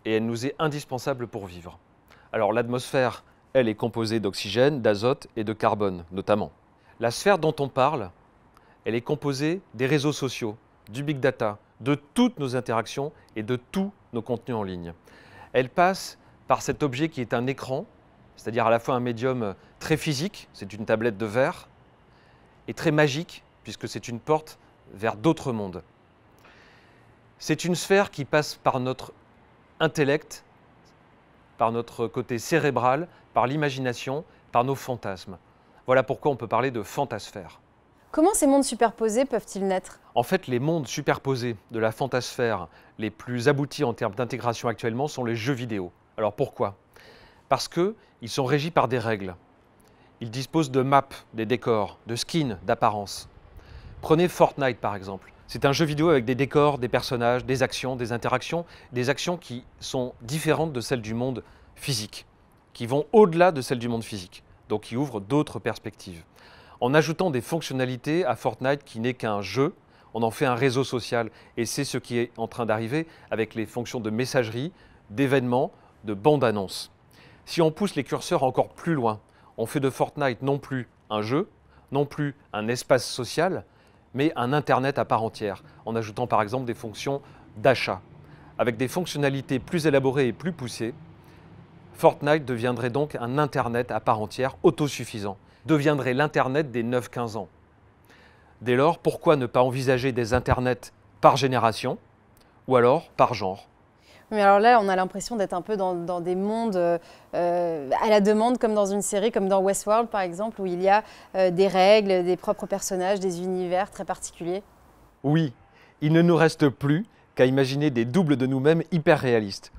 Speaker 2: et elle nous est indispensable pour vivre. Alors l'atmosphère, elle est composée d'oxygène, d'azote et de carbone, notamment. La sphère dont on parle, elle est composée des réseaux sociaux, du big data, de toutes nos interactions et de tous nos contenus en ligne. Elle passe par cet objet qui est un écran, c'est-à-dire à la fois un médium très physique, c'est une tablette de verre, et très magique, puisque c'est une porte vers d'autres mondes. C'est une sphère qui passe par notre intellect, par notre côté cérébral, par l'imagination, par nos fantasmes. Voilà pourquoi on peut parler de fantasphère.
Speaker 3: Comment ces mondes superposés peuvent-ils naître?
Speaker 2: En fait, les mondes superposés de la fantasphère les plus aboutis en termes d'intégration actuellement sont les jeux vidéo. Alors pourquoi? Parce qu'ils sont régis par des règles. Ils disposent de maps, des décors, de skins, d'apparence. Prenez Fortnite par exemple. C'est un jeu vidéo avec des décors, des personnages, des actions qui sont différentes de celles du monde physique, qui vont au-delà de celles du monde physique, donc qui ouvrent d'autres perspectives. En ajoutant des fonctionnalités à Fortnite qui n'est qu'un jeu, on en fait un réseau social et c'est ce qui est en train d'arriver avec les fonctions de messagerie, d'événements, de bandes-annonces. Si on pousse les curseurs encore plus loin, on fait de Fortnite non plus un jeu, non plus un espace social, mais un Internet à part entière, en ajoutant par exemple des fonctions d'achat. Avec des fonctionnalités plus élaborées et plus poussées, Fortnite deviendrait donc un Internet à part entière autosuffisant, deviendrait l'Internet des 9-15 ans. Dès lors, pourquoi ne pas envisager des Internets par génération ou alors par genre?
Speaker 3: Mais alors là, on a l'impression d'être un peu dans des mondes à la demande, comme dans une série, comme dans Westworld par exemple, où il y a des règles, des propres personnages, des univers très particuliers.
Speaker 2: Oui, il ne nous reste plus qu'à imaginer des doubles de nous-mêmes hyper réalistes.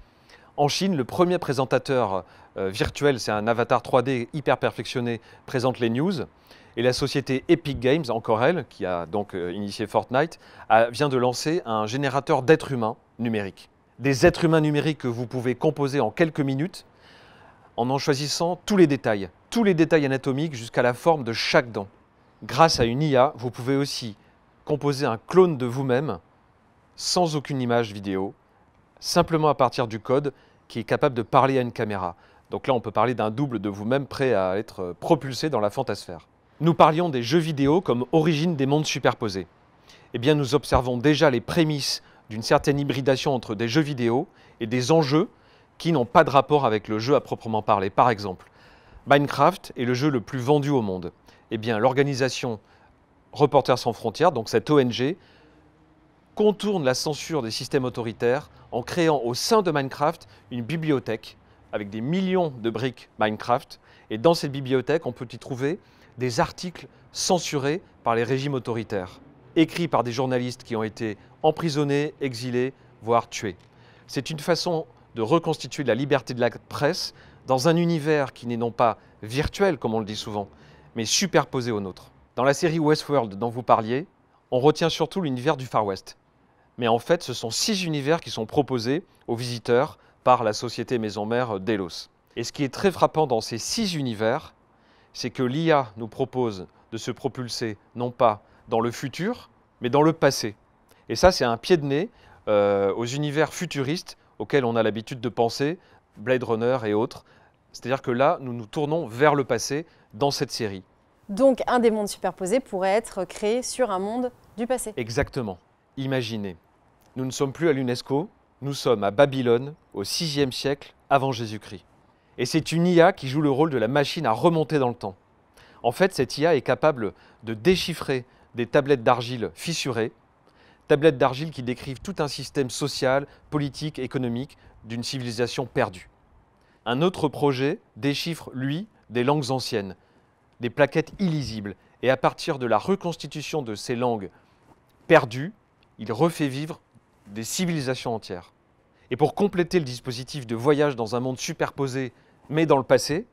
Speaker 2: En Chine, le premier présentateur virtuel, c'est un avatar 3D hyper perfectionné, présente les news. Et la société Epic Games, encore elle, qui a donc initié Fortnite, vient de lancer un générateur d'êtres humains numériques. Des êtres humains numériques que vous pouvez composer en quelques minutes en choisissant tous les détails anatomiques jusqu'à la forme de chaque dent. Grâce à une IA, vous pouvez aussi composer un clone de vous-même sans aucune image vidéo, simplement à partir du code qui est capable de parler à une caméra. Donc là, on peut parler d'un double de vous-même prêt à être propulsé dans la fantasphère. Nous parlions des jeux vidéo comme origine des mondes superposés. Eh bien, nous observons déjà les prémices d'une certaine hybridation entre des jeux vidéo et des enjeux qui n'ont pas de rapport avec le jeu à proprement parler. Par exemple, Minecraft est le jeu le plus vendu au monde. Eh bien, l'organisation Reporters sans frontières, donc cette ONG, contourne la censure des systèmes autoritaires en créant au sein de Minecraft une bibliothèque avec des millions de briques Minecraft. Et dans cette bibliothèque, on peut y trouver des articles censurés par les régimes autoritaires, écrits par des journalistes qui ont été emprisonnés, exilés, voire tués. C'est une façon de reconstituer la liberté de la presse dans un univers qui n'est non pas virtuel, comme on le dit souvent, mais superposé au nôtre. Dans la série Westworld dont vous parliez, on retient surtout l'univers du Far West. Mais en fait, ce sont 6 univers qui sont proposés aux visiteurs par la société maison-mère Delos. Et ce qui est très frappant dans ces 6 univers, c'est que l'IA nous propose de se propulser non pas dans le futur, mais dans le passé. Et ça, c'est un pied de nez aux univers futuristes auxquels on a l'habitude de penser, Blade Runner et autres. C'est-à-dire que là, nous nous tournons vers le passé dans cette série.
Speaker 3: Donc un des mondes superposés pourrait être créé sur un monde du passé.
Speaker 2: Exactement. Imaginez, nous ne sommes plus à l'UNESCO, nous sommes à Babylone au 6e siècle avant Jésus-Christ. Et c'est une IA qui joue le rôle de la machine à remonter dans le temps. En fait, cette IA est capable de déchiffrer des tablettes d'argile fissurées, tablettes d'argile qui décrivent tout un système social, politique, économique d'une civilisation perdue. Un autre projet déchiffre, lui, des langues anciennes, des plaquettes illisibles, et à partir de la reconstitution de ces langues perdues, il refait vivre des civilisations entières. Et pour compléter le dispositif de voyage dans un monde superposé, mais dans le passé,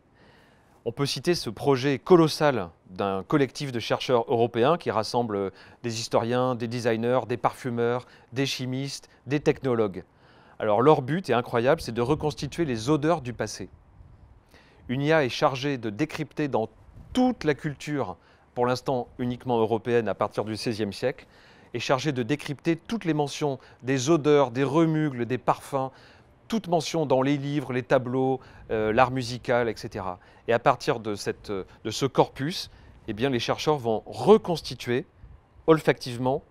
Speaker 2: on peut citer ce projet colossal d'un collectif de chercheurs européens qui rassemble des historiens, des designers, des parfumeurs, des chimistes, des technologues. Alors leur but est incroyable, c'est de reconstituer les odeurs du passé. Une IA est chargée de décrypter dans toute la culture, pour l'instant uniquement européenne à partir du XVIe siècle, est chargée de décrypter toutes les mentions des odeurs, des remugles, des parfums, toutes mentions dans les livres, les tableaux, l'art musical, etc. Et à partir de ce corpus, eh bien, les chercheurs vont reconstituer olfactivement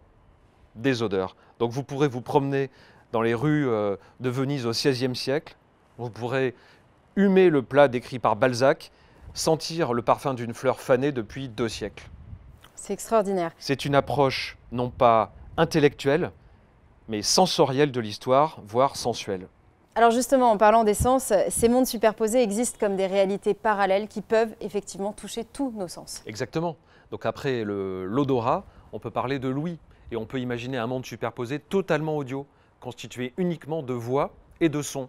Speaker 2: des odeurs. Donc vous pourrez vous promener dans les rues de Venise au XVIe siècle, vous pourrez humer le plat décrit par Balzac, sentir le parfum d'une fleur fanée depuis 2 siècles.
Speaker 3: C'est extraordinaire.
Speaker 2: C'est une approche non pas intellectuelle, mais sensorielle de l'histoire, voire sensuelle.
Speaker 3: Alors justement, en parlant des sens, ces mondes superposés existent comme des réalités parallèles qui peuvent effectivement toucher tous nos sens.
Speaker 2: Exactement. Donc après l'odorat, on peut parler de l'ouïe. Et on peut imaginer un monde superposé totalement audio, constitué uniquement de voix et de sons.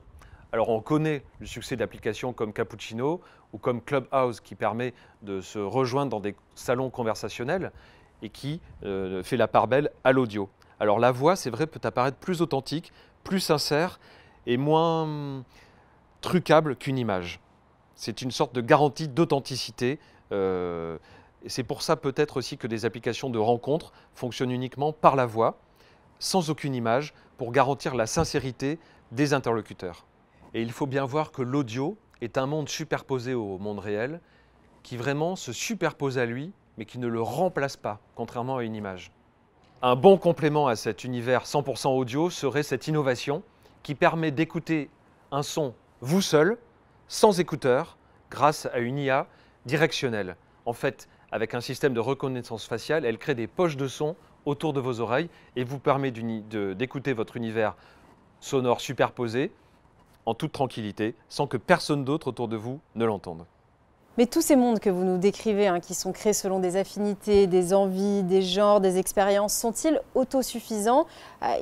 Speaker 2: Alors on connaît le succès d'applications comme Cappuccino ou comme Clubhouse qui permet de se rejoindre dans des salons conversationnels et qui fait la part belle à l'audio. Alors la voix, c'est vrai, peut apparaître plus authentique, plus sincère et moins trucable qu'une image. C'est une sorte de garantie d'authenticité. Et c'est pour ça peut-être aussi que des applications de rencontres fonctionnent uniquement par la voix, sans aucune image, pour garantir la sincérité des interlocuteurs. Et il faut bien voir que l'audio est un monde superposé au monde réel, qui vraiment se superpose à lui, mais qui ne le remplace pas, contrairement à une image. Un bon complément à cet univers 100% audio serait cette innovation qui permet d'écouter un son vous seul, sans écouteur, grâce à une IA directionnelle. En fait, avec un système de reconnaissance faciale, elle crée des poches de son autour de vos oreilles et vous permet d'écouter votre univers sonore superposé en toute tranquillité, sans que personne d'autre autour de vous ne l'entende.
Speaker 3: Mais tous ces mondes que vous nous décrivez, qui sont créés selon des affinités, des envies, des genres, des expériences, sont-ils autosuffisants?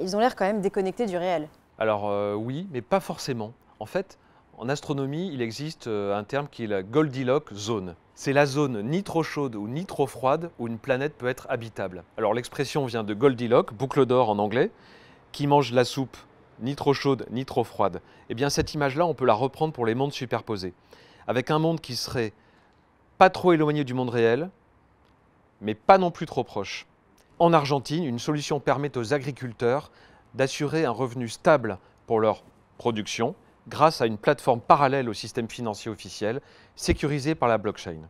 Speaker 3: Ils ont l'air quand même déconnectés du réel.
Speaker 2: Alors oui, mais pas forcément. En fait, en astronomie, il existe un terme qui est la Goldilocks zone. C'est la zone ni trop chaude ou ni trop froide où une planète peut être habitable. Alors l'expression vient de Goldilocks, boucle d'or en anglais, qui mange la soupe ni trop chaude ni trop froide. Eh bien cette image-là, on peut la reprendre pour les mondes superposés. Avec un monde qui serait pas trop éloigné du monde réel, mais pas non plus trop proche. En Argentine, une solution permet aux agriculteurs d'assurer un revenu stable pour leur production grâce à une plateforme parallèle au système financier officiel, sécurisée par la blockchain.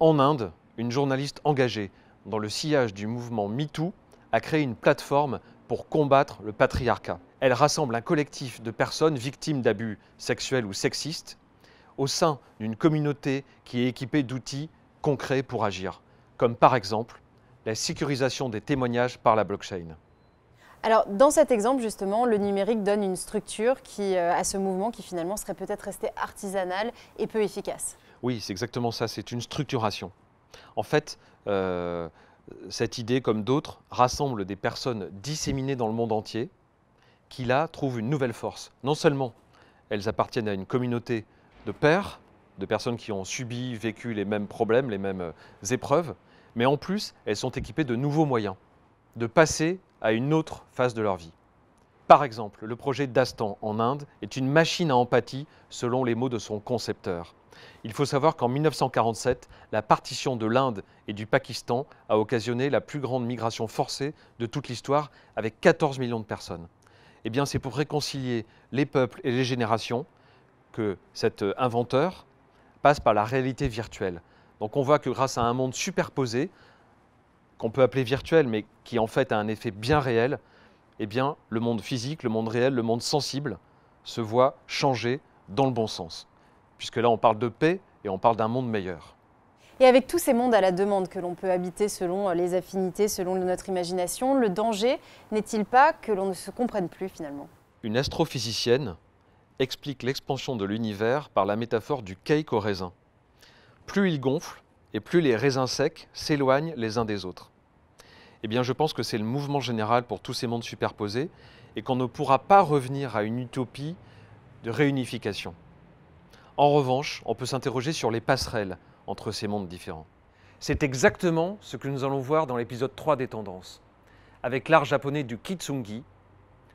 Speaker 2: En Inde, une journaliste engagée dans le sillage du mouvement MeToo a créé une plateforme pour combattre le patriarcat. Elle rassemble un collectif de personnes victimes d'abus sexuels ou sexistes au sein d'une communauté qui est équipée d'outils concrets pour agir, comme par exemple la sécurisation des témoignages par la blockchain.
Speaker 3: Alors, dans cet exemple, justement, le numérique donne une structure à ce mouvement qui finalement serait peut-être resté artisanal et peu efficace.
Speaker 2: Oui, c'est exactement ça, c'est une structuration. En fait, cette idée, comme d'autres, rassemble des personnes disséminées dans le monde entier qui, là, trouvent une nouvelle force. Non seulement elles appartiennent à une communauté de pairs, de personnes qui ont subi, vécu les mêmes problèmes, les mêmes épreuves, mais en plus, elles sont équipées de nouveaux moyens de passer à une autre phase de leur vie. Par exemple, le projet Dastan en Inde est une machine à empathie selon les mots de son concepteur. Il faut savoir qu'en 1947, la partition de l'Inde et du Pakistan a occasionné la plus grande migration forcée de toute l'histoire avec 14 millions de personnes. Eh bien, c'est pour réconcilier les peuples et les générations que cet inventeur passe par la réalité virtuelle. Donc on voit que grâce à un monde superposé, qu'on peut appeler virtuel, mais qui en fait a un effet bien réel, eh bien, le monde physique, le monde réel, le monde sensible se voit changer dans le bon sens. Puisque là, on parle de paix et on parle d'un monde meilleur.
Speaker 3: Et avec tous ces mondes à la demande que l'on peut habiter selon les affinités, selon notre imagination, le danger n'est-il pas que l'on ne se comprenne plus finalement?
Speaker 2: Une astrophysicienne explique l'expansion de l'univers par la métaphore du cake au raisin. Plus il gonfle, et plus les raisins secs s'éloignent les uns des autres. Eh bien, je pense que c'est le mouvement général pour tous ces mondes superposés et qu'on ne pourra pas revenir à une utopie de réunification. En revanche, on peut s'interroger sur les passerelles entre ces mondes différents. C'est exactement ce que nous allons voir dans l'épisode 3 des tendances. Avec l'art japonais du kitsungi,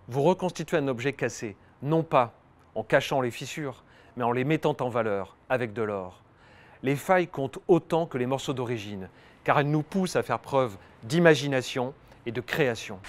Speaker 2: vous reconstituez un objet cassé, non pas en cachant les fissures, mais en les mettant en valeur avec de l'or. Les failles comptent autant que les morceaux d'origine, car elles nous poussent à faire preuve d'imagination et de création.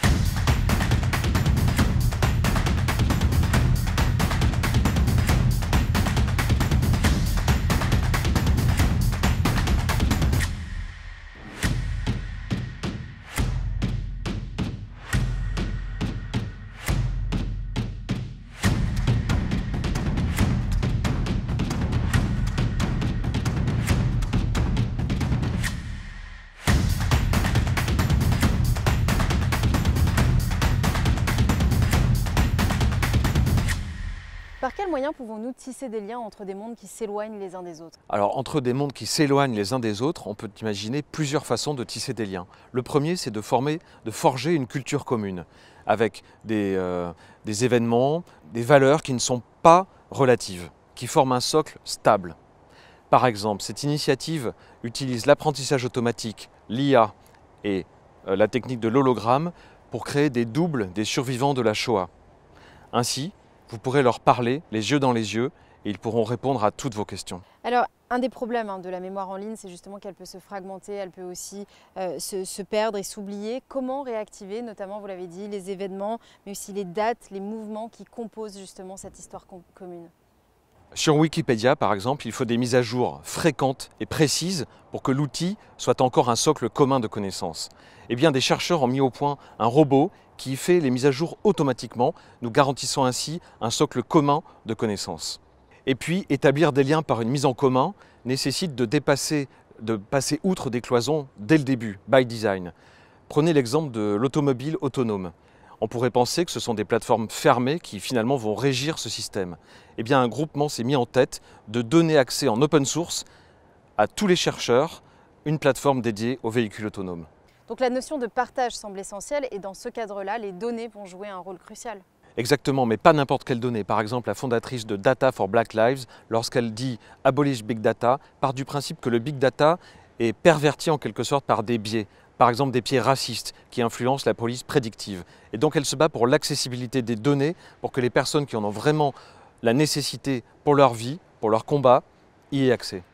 Speaker 3: Par quels moyens pouvons-nous tisser des liens entre des mondes qui s'éloignent les uns des autres?
Speaker 2: Alors, entre des mondes qui s'éloignent les uns des autres, on peut imaginer plusieurs façons de tisser des liens. Le premier, c'est de forger une culture commune, avec des événements, des valeurs qui ne sont pas relatives, qui forment un socle stable. Par exemple, cette initiative utilise l'apprentissage automatique, l'IA et la technique de l'hologramme pour créer des doubles des survivants de la Shoah. Ainsi, vous pourrez leur parler les yeux dans les yeux et ils pourront répondre à toutes vos questions.
Speaker 3: Alors, un des problèmes de la mémoire en ligne, c'est justement qu'elle peut se fragmenter, elle peut aussi se perdre et s'oublier. Comment réactiver, notamment, vous l'avez dit, les événements, mais aussi les dates, les mouvements qui composent justement cette histoire commune?
Speaker 2: Sur Wikipédia, par exemple, il faut des mises à jour fréquentes et précises pour que l'outil soit encore un socle commun de connaissances. Eh bien, des chercheurs ont mis au point un robot qui fait les mises à jour automatiquement, nous garantissant ainsi un socle commun de connaissances. Et puis, établir des liens par une mise en commun nécessite de passer outre des cloisons dès le début, by design. Prenez l'exemple de l'automobile autonome. On pourrait penser que ce sont des plateformes fermées qui finalement vont régir ce système. Eh bien, un groupement s'est mis en tête de donner accès en open source à tous les chercheurs une plateforme dédiée aux véhicules autonomes.
Speaker 3: Donc la notion de partage semble essentielle et dans ce cadre-là, les données vont jouer un rôle crucial.
Speaker 2: Exactement, mais pas n'importe quelle donnée. Par exemple, la fondatrice de Data for Black Lives, lorsqu'elle dit « abolish big data », part du principe que le big data est perverti en quelque sorte par des biais. Par exemple, des biais racistes qui influencent la police prédictive. Et donc elle se bat pour l'accessibilité des données, pour que les personnes qui en ont vraiment la nécessité pour leur vie, pour leur combat, y aient accès.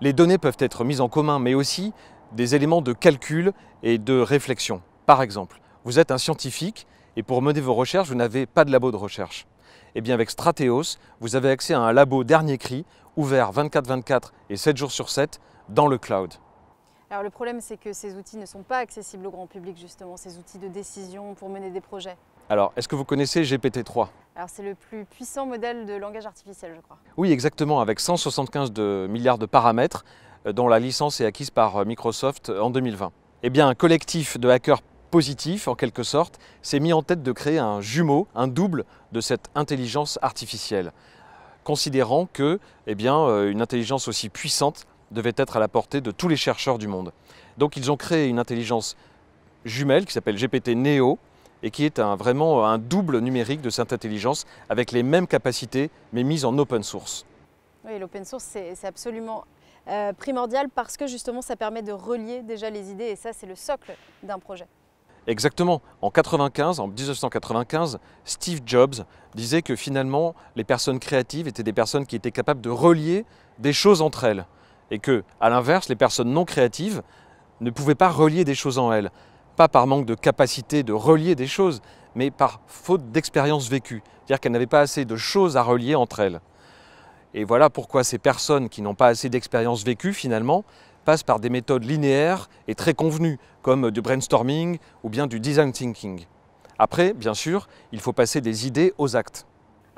Speaker 2: Les données peuvent être mises en commun, mais aussi des éléments de calcul et de réflexion. Par exemple, vous êtes un scientifique et pour mener vos recherches, vous n'avez pas de labo de recherche. Eh bien avec Strateos, vous avez accès à un labo dernier cri, ouvert 24/24 et 7 jours sur 7 dans le cloud.
Speaker 3: Alors le problème, c'est que ces outils ne sont pas accessibles au grand public, justement, ces outils de décision pour mener des projets.
Speaker 2: Alors, est-ce que vous connaissez GPT-3 ?
Speaker 3: Alors c'est le plus puissant modèle de langage artificiel, je crois.
Speaker 2: Oui, exactement, avec 175 milliards de paramètres, dont la licence est acquise par Microsoft en 2020. Eh bien, un collectif de hackers positif en quelque sorte, s'est mis en tête de créer un jumeau, un double de cette intelligence artificielle, considérant que une intelligence aussi puissante devait être à la portée de tous les chercheurs du monde. Donc ils ont créé une intelligence jumelle qui s'appelle GPT-NEO et qui est vraiment un double numérique de cette intelligence avec les mêmes capacités mais mise en open source.
Speaker 3: Oui, l'open source c'est absolument primordial parce que justement ça permet de relier déjà les idées et ça c'est le socle d'un projet.
Speaker 2: Exactement. En 1995, Steve Jobs disait que finalement les personnes créatives étaient des personnes qui étaient capables de relier des choses entre elles et que, à l'inverse, les personnes non créatives ne pouvaient pas relier des choses en elles. Pas par manque de capacité de relier des choses, mais par faute d'expérience vécue. C'est-à-dire qu'elles n'avaient pas assez de choses à relier entre elles. Et voilà pourquoi ces personnes qui n'ont pas assez d'expérience vécue, finalement, passent par des méthodes linéaires et très convenues, comme du brainstorming ou bien du design thinking. Après, bien sûr, il faut passer des idées aux actes.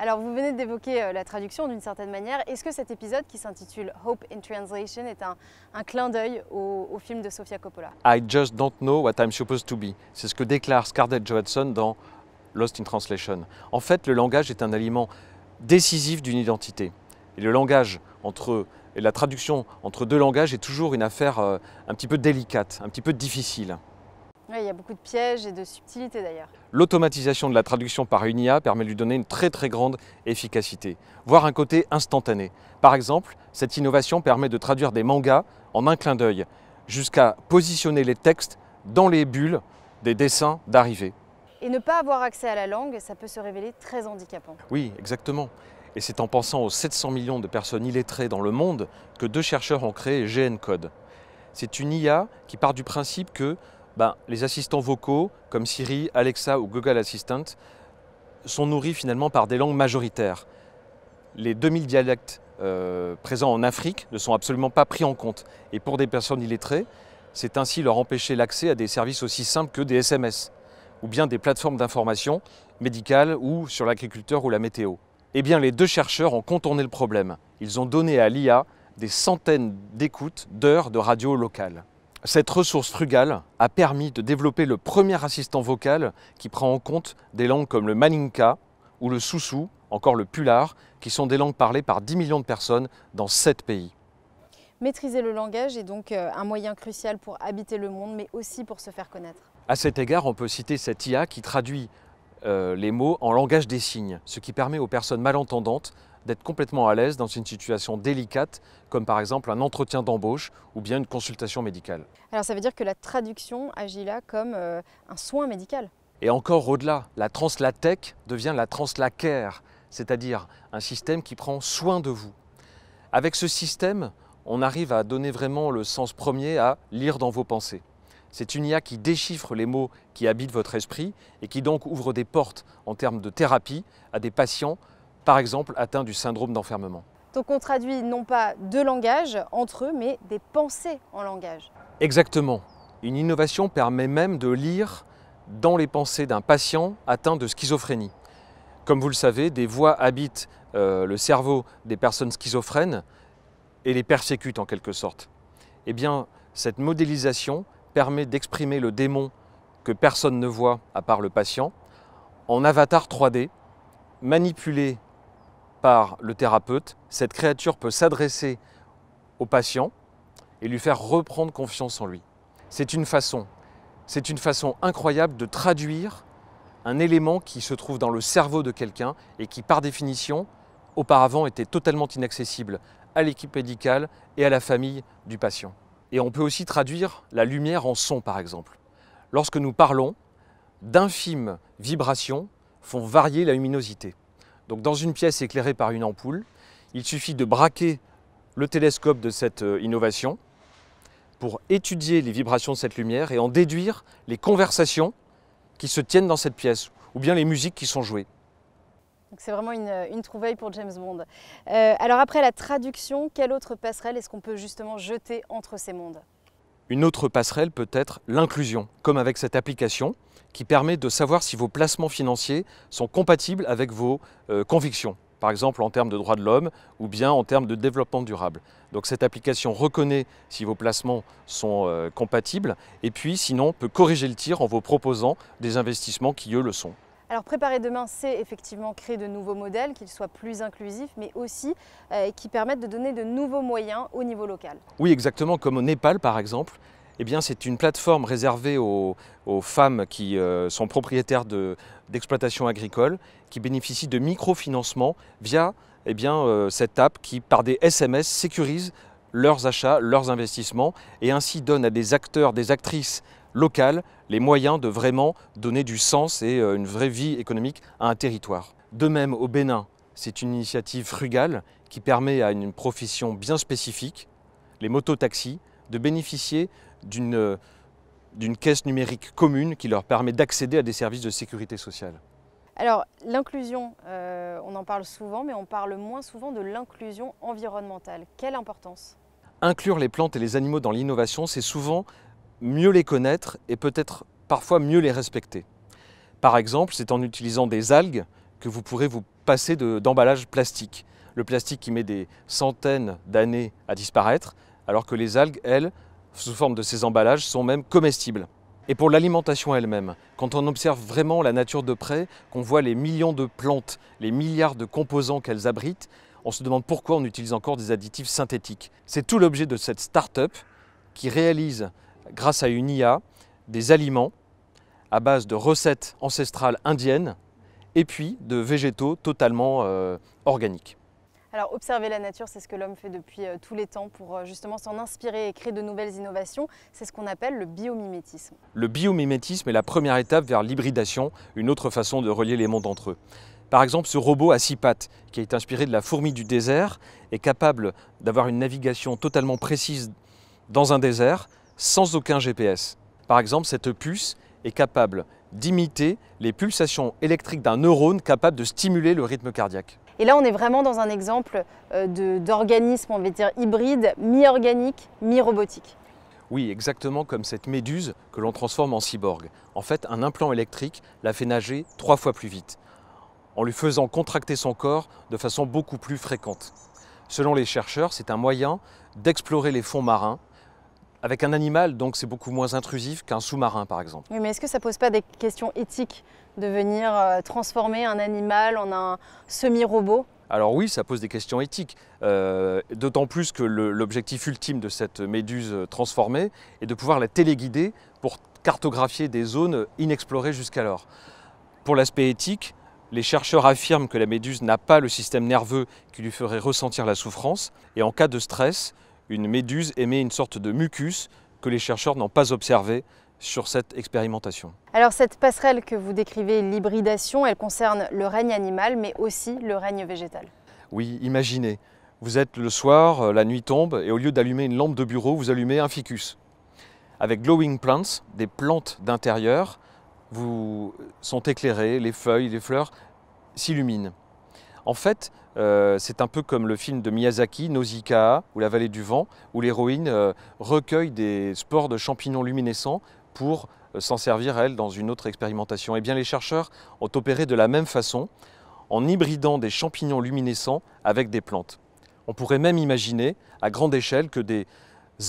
Speaker 3: Alors vous venez d'évoquer la traduction d'une certaine manière. Est-ce que cet épisode qui s'intitule Hope in Translation est un clin d'œil au film de Sofia Coppola?
Speaker 2: I just don't know what I'm supposed to be. C'est ce que déclare Scarlett Johansson dans Lost in Translation. En fait, le langage est un élément décisif d'une identité. Et le langage et la traduction entre deux langages est toujours une affaire un petit peu délicate, un petit peu difficile.
Speaker 3: Oui, il y a beaucoup de pièges et de subtilités d'ailleurs.
Speaker 2: L'automatisation de la traduction par une IA permet de lui donner une très grande efficacité, voire un côté instantané. Par exemple, cette innovation permet de traduire des mangas en un clin d'œil, jusqu'à positionner les textes dans les bulles des dessins d'arrivée.
Speaker 3: Et ne pas avoir accès à la langue, ça peut se révéler très handicapant.
Speaker 2: Oui, exactement. Et c'est en pensant aux 700 millions de personnes illettrées dans le monde que 2 chercheurs ont créé GenCode. C'est une IA qui part du principe que les assistants vocaux comme Siri, Alexa ou Google Assistant sont nourris finalement par des langues majoritaires. Les 2000 dialectes présents en Afrique ne sont absolument pas pris en compte. Et pour des personnes illettrées, c'est ainsi leur empêcher l'accès à des services aussi simples que des SMS ou bien des plateformes d'information médicales ou sur l'agriculteur ou la météo. Eh bien, les 2 chercheurs ont contourné le problème. Ils ont donné à l'IA des centaines d'écoutes d'heures de radio locale. Cette ressource frugale a permis de développer le premier assistant vocal qui prend en compte des langues comme le maninka ou le soussou, encore le pular, qui sont des langues parlées par 10 millions de personnes dans 7 pays.
Speaker 3: Maîtriser le langage est donc un moyen crucial pour habiter le monde, mais aussi pour se faire connaître.
Speaker 2: À cet égard, on peut citer cette IA qui traduit les mots en langage des signes, ce qui permet aux personnes malentendantes d'être complètement à l'aise dans une situation délicate, comme par exemple un entretien d'embauche ou bien une consultation médicale.
Speaker 3: Alors ça veut dire que la traduction agit là comme un soin médical.
Speaker 2: Et encore au-delà, la translatech devient la translacare, c'est-à-dire un système qui prend soin de vous. Avec ce système, on arrive à donner vraiment le sens premier à lire dans vos pensées. C'est une IA qui déchiffre les mots qui habitent votre esprit et qui donc ouvre des portes en termes de thérapie à des patients, par exemple atteints du syndrome d'enfermement.
Speaker 3: Donc on traduit non pas 2 langages entre eux, mais des pensées en langage.
Speaker 2: Exactement. Une innovation permet même de lire dans les pensées d'un patient atteint de schizophrénie. Comme vous le savez, des voix habitent le cerveau des personnes schizophrènes et les persécutent en quelque sorte. Eh bien, cette modélisation permet d'exprimer le démon que personne ne voit à part le patient en avatar 3D, manipulé par le thérapeute. Cette créature peut s'adresser au patient et lui faire reprendre confiance en lui. C'est une façon incroyable de traduire un élément qui se trouve dans le cerveau de quelqu'un et qui, par définition, auparavant était totalement inaccessible à l'équipe médicale et à la famille du patient. Et on peut aussi traduire la lumière en son, par exemple. Lorsque nous parlons, d'infimes vibrations font varier la luminosité. Donc dans une pièce éclairée par une ampoule, il suffit de braquer le télescope de cette innovation pour étudier les vibrations de cette lumière et en déduire les conversations qui se tiennent dans cette pièce ou bien les musiques qui sont jouées.
Speaker 3: C'est vraiment une trouvaille pour James Bond. Alors après la traduction, quelle autre passerelle est-ce qu'on peut justement jeter entre ces mondes?
Speaker 2: Une autre passerelle peut être l'inclusion, comme avec cette application qui permet de savoir si vos placements financiers sont compatibles avec vos convictions. par exemple en termes de droits de l'homme ou bien en termes de développement durable. Donc cette application reconnaît si vos placements sont compatibles et puis sinon peut corriger le tir en vous proposant des investissements qui eux le sont.
Speaker 3: Alors préparer demain, c'est effectivement créer de nouveaux modèles, qu'ils soient plus inclusifs, mais aussi qui permettent de donner de nouveaux moyens au niveau local.
Speaker 2: Oui, exactement, comme au Népal par exemple. Eh bien, c'est une plateforme réservée aux femmes qui sont propriétaires d'exploitations agricoles, qui bénéficient de microfinancement via cette app qui, par des SMS, sécurise leurs achats, leurs investissements et ainsi donne à des acteurs, des actrices locales les moyens de vraiment donner du sens et une vraie vie économique à un territoire. De même, au Bénin, c'est une initiative frugale qui permet à une profession bien spécifique, les mototaxis, de bénéficier d'une caisse numérique commune qui leur permet d'accéder à des services de sécurité sociale.
Speaker 3: Alors l'inclusion, on en parle souvent, mais on parle moins souvent de l'inclusion environnementale. Quelle importance?
Speaker 2: Inclure les plantes et les animaux dans l'innovation, c'est souvent mieux les connaître et peut-être parfois mieux les respecter. Par exemple, c'est en utilisant des algues que vous pourrez vous passer d'emballage plastique. Le plastique qui met des centaines d'années à disparaître, alors que les algues, elles, sous forme de ces emballages, sont même comestibles. Et pour l'alimentation elle-même, quand on observe vraiment la nature de près, qu'on voit les millions de plantes, les milliards de composants qu'elles abritent, on se demande pourquoi on utilise encore des additifs synthétiques. C'est tout l'objet de cette start-up qui réalise, grâce à une IA, des aliments à base de recettes ancestrales indiennes et puis de végétaux totalement organiques.
Speaker 3: Alors observer la nature, c'est ce que l'homme fait depuis tous les temps pour justement s'en inspirer et créer de nouvelles innovations. C'est ce qu'on appelle le biomimétisme.
Speaker 2: Le biomimétisme est la première étape vers l'hybridation, une autre façon de relier les mondes entre eux. Par exemple, ce robot à 6 pattes, qui est inspiré de la fourmi du désert, est capable d'avoir une navigation totalement précise dans un désert sans aucun GPS. Par exemple, cette puce est capable d'imiter les pulsations électriques d'un neurone capable de stimuler le rythme cardiaque.
Speaker 3: Et là, on est vraiment dans un exemple d'organisme, on va dire hybride, mi-organique, mi-robotique.
Speaker 2: Oui, exactement comme cette méduse que l'on transforme en cyborg. En fait, un implant électrique la fait nager 3 fois plus vite, en lui faisant contracter son corps de façon beaucoup plus fréquente. Selon les chercheurs, c'est un moyen d'explorer les fonds marins avec un animal, donc c'est beaucoup moins intrusif qu'un sous-marin par exemple.
Speaker 3: Oui, mais est-ce que ça ne pose pas des questions éthiques de venir transformer un animal en un semi-robot?
Speaker 2: Alors oui, ça pose des questions éthiques, d'autant plus que l'objectif ultime de cette méduse transformée est de pouvoir la téléguider pour cartographier des zones inexplorées jusqu'alors. Pour l'aspect éthique, les chercheurs affirment que la méduse n'a pas le système nerveux qui lui ferait ressentir la souffrance et en cas de stress, une méduse émet une sorte de mucus que les chercheurs n'ont pas observé sur cette expérimentation.
Speaker 3: Alors cette passerelle que vous décrivez, l'hybridation, elle concerne le règne animal mais aussi le règne végétal.
Speaker 2: Oui, imaginez, vous êtes le soir, la nuit tombe et au lieu d'allumer une lampe de bureau, vous allumez un ficus. Avec Glowing Plants, des plantes d'intérieur sont éclairées, les feuilles, les fleurs s'illuminent. En fait, c'est un peu comme le film de Miyazaki, Nausicaa ou La vallée du vent, où l'héroïne recueille des spores de champignons luminescents pour s'en servir, elle, dans une autre expérimentation. Eh bien, les chercheurs ont opéré de la même façon, en hybridant des champignons luminescents avec des plantes. On pourrait même imaginer, à grande échelle, que des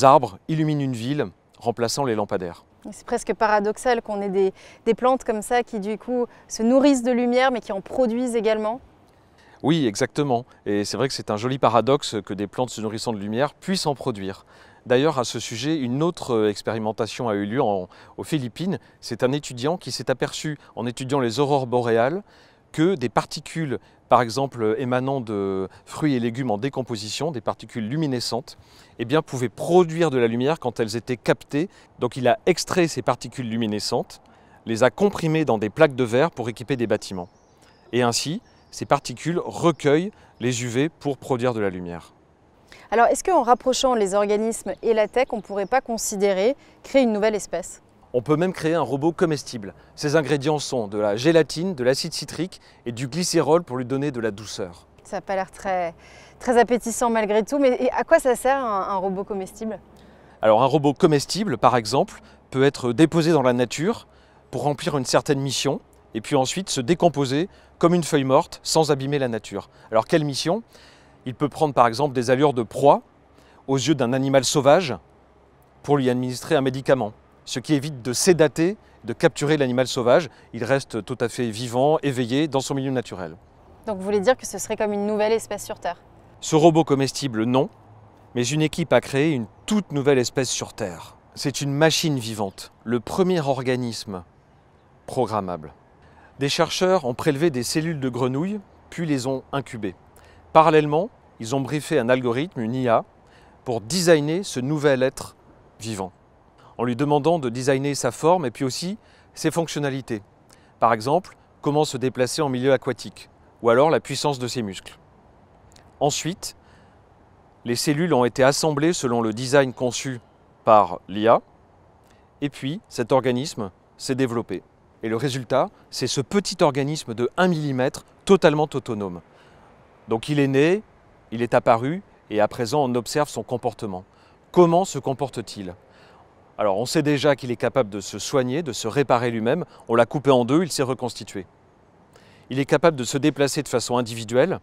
Speaker 2: arbres illuminent une ville, remplaçant les lampadaires.
Speaker 3: C'est presque paradoxal qu'on ait des plantes comme ça qui, du coup, se nourrissent de lumière, mais qui en produisent également.
Speaker 2: Oui, exactement. Et c'est vrai que c'est un joli paradoxe que des plantes se nourrissant de lumière puissent en produire. D'ailleurs, à ce sujet, une autre expérimentation a eu lieu aux Philippines. C'est un étudiant qui s'est aperçu, en étudiant les aurores boréales, que des particules, par exemple émanant de fruits et légumes en décomposition, des particules luminescentes, eh bien, pouvaient produire de la lumière quand elles étaient captées. Donc il a extrait ces particules luminescentes, les a comprimées dans des plaques de verre pour équiper des bâtiments. Et ainsi, ces particules recueillent les UV pour produire de la lumière.
Speaker 3: Alors, est-ce qu'en rapprochant les organismes et la tech, on ne pourrait pas considérer créer une nouvelle espèce?
Speaker 2: On peut même créer un robot comestible. Ses ingrédients sont de la gélatine, de l'acide citrique et du glycérol pour lui donner de la douceur.
Speaker 3: Ça n'a pas l'air très appétissant malgré tout, mais à quoi ça sert un robot comestible?
Speaker 2: Alors un robot comestible, par exemple, peut être déposé dans la nature pour remplir une certaine mission et puis ensuite se décomposer comme une feuille morte sans abîmer la nature. Alors quelle mission? Il peut prendre par exemple des allures de proie aux yeux d'un animal sauvage pour lui administrer un médicament, ce qui évite de sédater, de capturer l'animal sauvage. Il reste tout à fait vivant, éveillé dans son milieu naturel.
Speaker 3: Donc vous voulez dire que ce serait comme une nouvelle espèce sur Terre?
Speaker 2: Ce robot comestible, non, mais une équipe a créé une toute nouvelle espèce sur Terre. C'est une machine vivante, le premier organisme programmable. Des chercheurs ont prélevé des cellules de grenouilles, puis les ont incubées. Parallèlement, ils ont briefé un algorithme, une IA, pour designer ce nouvel être vivant, en lui demandant de designer sa forme et puis aussi ses fonctionnalités. Par exemple, comment se déplacer en milieu aquatique, ou alors la puissance de ses muscles. Ensuite, les cellules ont été assemblées selon le design conçu par l'IA, et puis cet organisme s'est développé. Et le résultat, c'est ce petit organisme de 1 mm totalement autonome. Donc il est né, il est apparu, et à présent on observe son comportement. Comment se comporte-t-il? Alors on sait déjà qu'il est capable de se soigner, de se réparer lui-même. On l'a coupé en deux, il s'est reconstitué. Il est capable de se déplacer de façon individuelle,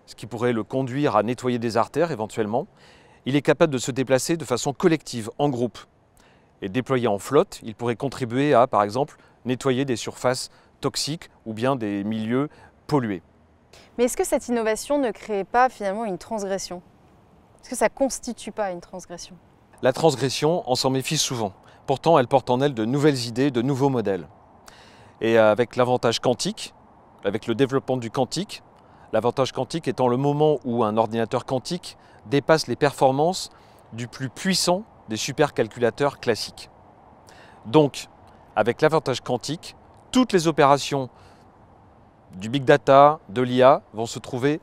Speaker 2: ce qui pourrait le conduire à nettoyer des artères éventuellement. Il est capable de se déplacer de façon collective, en groupe. Et déployé en flotte, il pourrait contribuer à, par exemple, nettoyer des surfaces toxiques ou bien des milieux pollués.
Speaker 3: Mais est-ce que cette innovation ne crée pas finalement une transgression? Est-ce que ça ne constitue pas une transgression?
Speaker 2: La transgression, on s'en méfie souvent. Pourtant, elle porte en elle de nouvelles idées, de nouveaux modèles. Et avec l'avantage quantique, avec le développement du quantique, l'avantage quantique étant le moment où un ordinateur quantique dépasse les performances du plus puissant des supercalculateurs classiques. Donc, avec l'avantage quantique, toutes les opérations du big data, de l'IA vont se trouver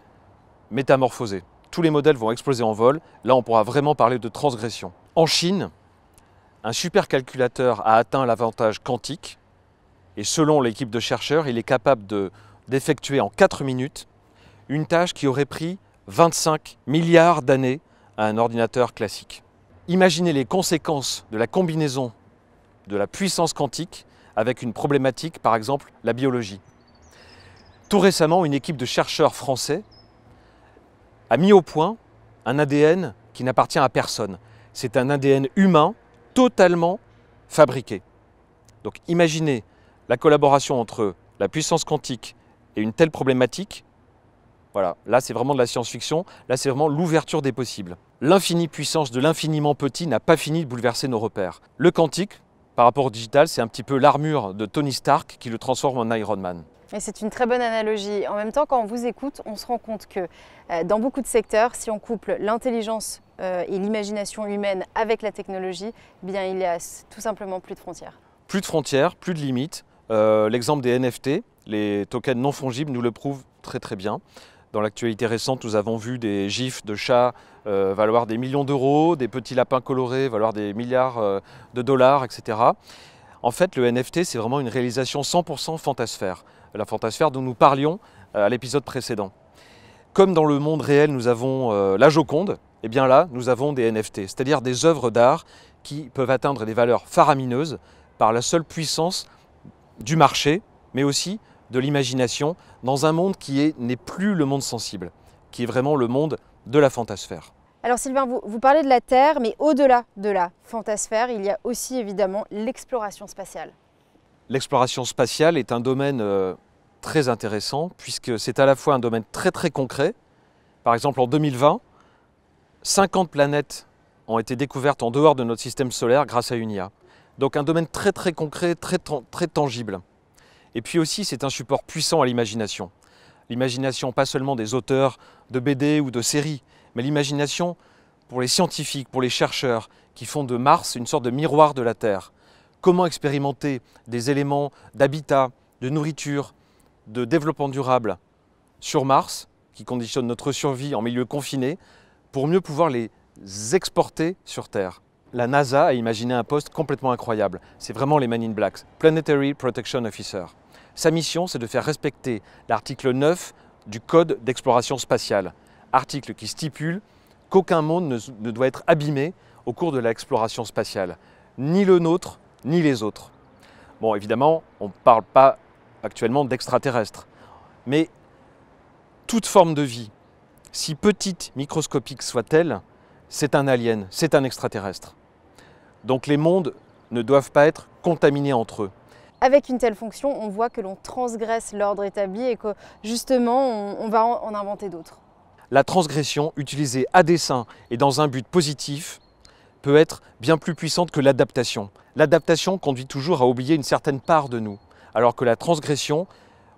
Speaker 2: métamorphosées. Tous les modèles vont exploser en vol. Là, on pourra vraiment parler de transgression. En Chine, un supercalculateur a atteint l'avantage quantique et selon l'équipe de chercheurs, il est capable d'effectuer en 4 minutes une tâche qui aurait pris 25 milliards d'années à un ordinateur classique. Imaginez les conséquences de la combinaison de la puissance quantique avec une problématique, par exemple la biologie. Tout récemment, une équipe de chercheurs français a mis au point un ADN qui n'appartient à personne. C'est un ADN humain totalement fabriqué. Donc imaginez la collaboration entre la puissance quantique et une telle problématique. Voilà, là c'est vraiment de la science-fiction, là c'est vraiment l'ouverture des possibles. L'infinie puissance de l'infiniment petit n'a pas fini de bouleverser nos repères. Le quantique, par rapport au digital, c'est un petit peu l'armure de Tony Stark qui le transforme en Iron Man.
Speaker 3: Et c'est une très bonne analogie. En même temps, quand on vous écoute, on se rend compte que dans beaucoup de secteurs, si on couple l'intelligence et l'imagination humaine avec la technologie, eh bien, il y a tout simplement plus de frontières.
Speaker 2: Plus de frontières, plus de limites. L'exemple des NFT, les tokens non fongibles, nous le prouve très très bien. Dans l'actualité récente, nous avons vu des gifs de chats valoir des millions d'euros, des petits lapins colorés valoir des milliards de dollars, etc. En fait, le NFT, c'est vraiment une réalisation 100% fantasphère. La fantasphère dont nous parlions à l'épisode précédent. Comme dans le monde réel, nous avons la Joconde, et bien là, nous avons des NFT, c'est-à-dire des œuvres d'art qui peuvent atteindre des valeurs faramineuses par la seule puissance du marché, mais aussi de l'imagination, dans un monde qui n'est plus le monde sensible, qui est vraiment le monde de la fantasphère.
Speaker 3: Alors Sylvain, vous parlez de la Terre, mais au-delà de la fantasphère, il y a aussi évidemment l'exploration spatiale.
Speaker 2: L'exploration spatiale est un domaine très intéressant puisque c'est à la fois un domaine très concret. Par exemple, en 2020, 50 planètes ont été découvertes en dehors de notre système solaire grâce à une IA. Donc un domaine très concret, très tangible. Et puis aussi, c'est un support puissant à l'imagination. L'imagination, pas seulement des auteurs de BD ou de séries, mais l'imagination pour les scientifiques, pour les chercheurs qui font de Mars une sorte de miroir de la Terre. Comment expérimenter des éléments d'habitat, de nourriture, de développement durable sur Mars, qui conditionnent notre survie en milieu confiné, pour mieux pouvoir les exporter sur Terre. La NASA a imaginé un poste complètement incroyable. C'est vraiment les Men in Black, Planetary Protection Officer. Sa mission, c'est de faire respecter l'article 9 du Code d'exploration spatiale. Article qui stipule qu'aucun monde ne doit être abîmé au cours de l'exploration spatiale. Ni le nôtre, ni les autres. Bon, évidemment, on ne parle pas actuellement d'extraterrestres. Mais toute forme de vie, si petite, microscopique soit-elle, c'est un alien, c'est un extraterrestre. Donc les mondes ne doivent pas être contaminés entre eux.
Speaker 3: Avec une telle fonction, on voit que l'on transgresse l'ordre établi et que justement, on va en inventer d'autres.
Speaker 2: La transgression, utilisée à dessein et dans un but positif, peut être bien plus puissante que l'adaptation. L'adaptation conduit toujours à oublier une certaine part de nous, alors que la transgression,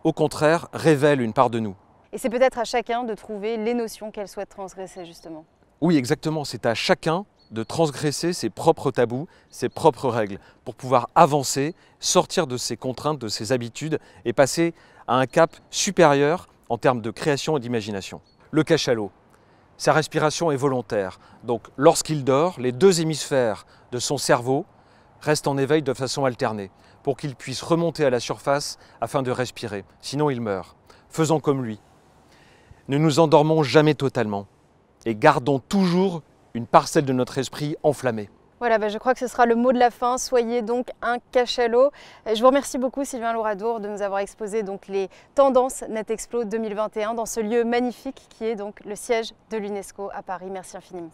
Speaker 2: au contraire, révèle une part de nous.
Speaker 3: Et c'est peut-être à chacun de trouver les notions qu'elle souhaite transgresser, justement.
Speaker 2: Oui, exactement, c'est à chacun de transgresser ses propres tabous, ses propres règles, pour pouvoir avancer, sortir de ses contraintes, de ses habitudes et passer à un cap supérieur en termes de création et d'imagination. Le cachalot, sa respiration est volontaire, donc lorsqu'il dort, les deux hémisphères de son cerveau restent en éveil de façon alternée, pour qu'il puisse remonter à la surface afin de respirer, sinon il meurt. Faisons comme lui. Ne nous endormons jamais totalement et gardons toujours une parcelle de notre esprit enflammée.
Speaker 3: Voilà, je crois que ce sera le mot de la fin. Soyez donc un cachalot. Je vous remercie beaucoup Sylvain Louradour de nous avoir exposé donc les tendances NetExplo 2021 dans ce lieu magnifique qui est donc le siège de l'UNESCO à Paris. Merci infiniment.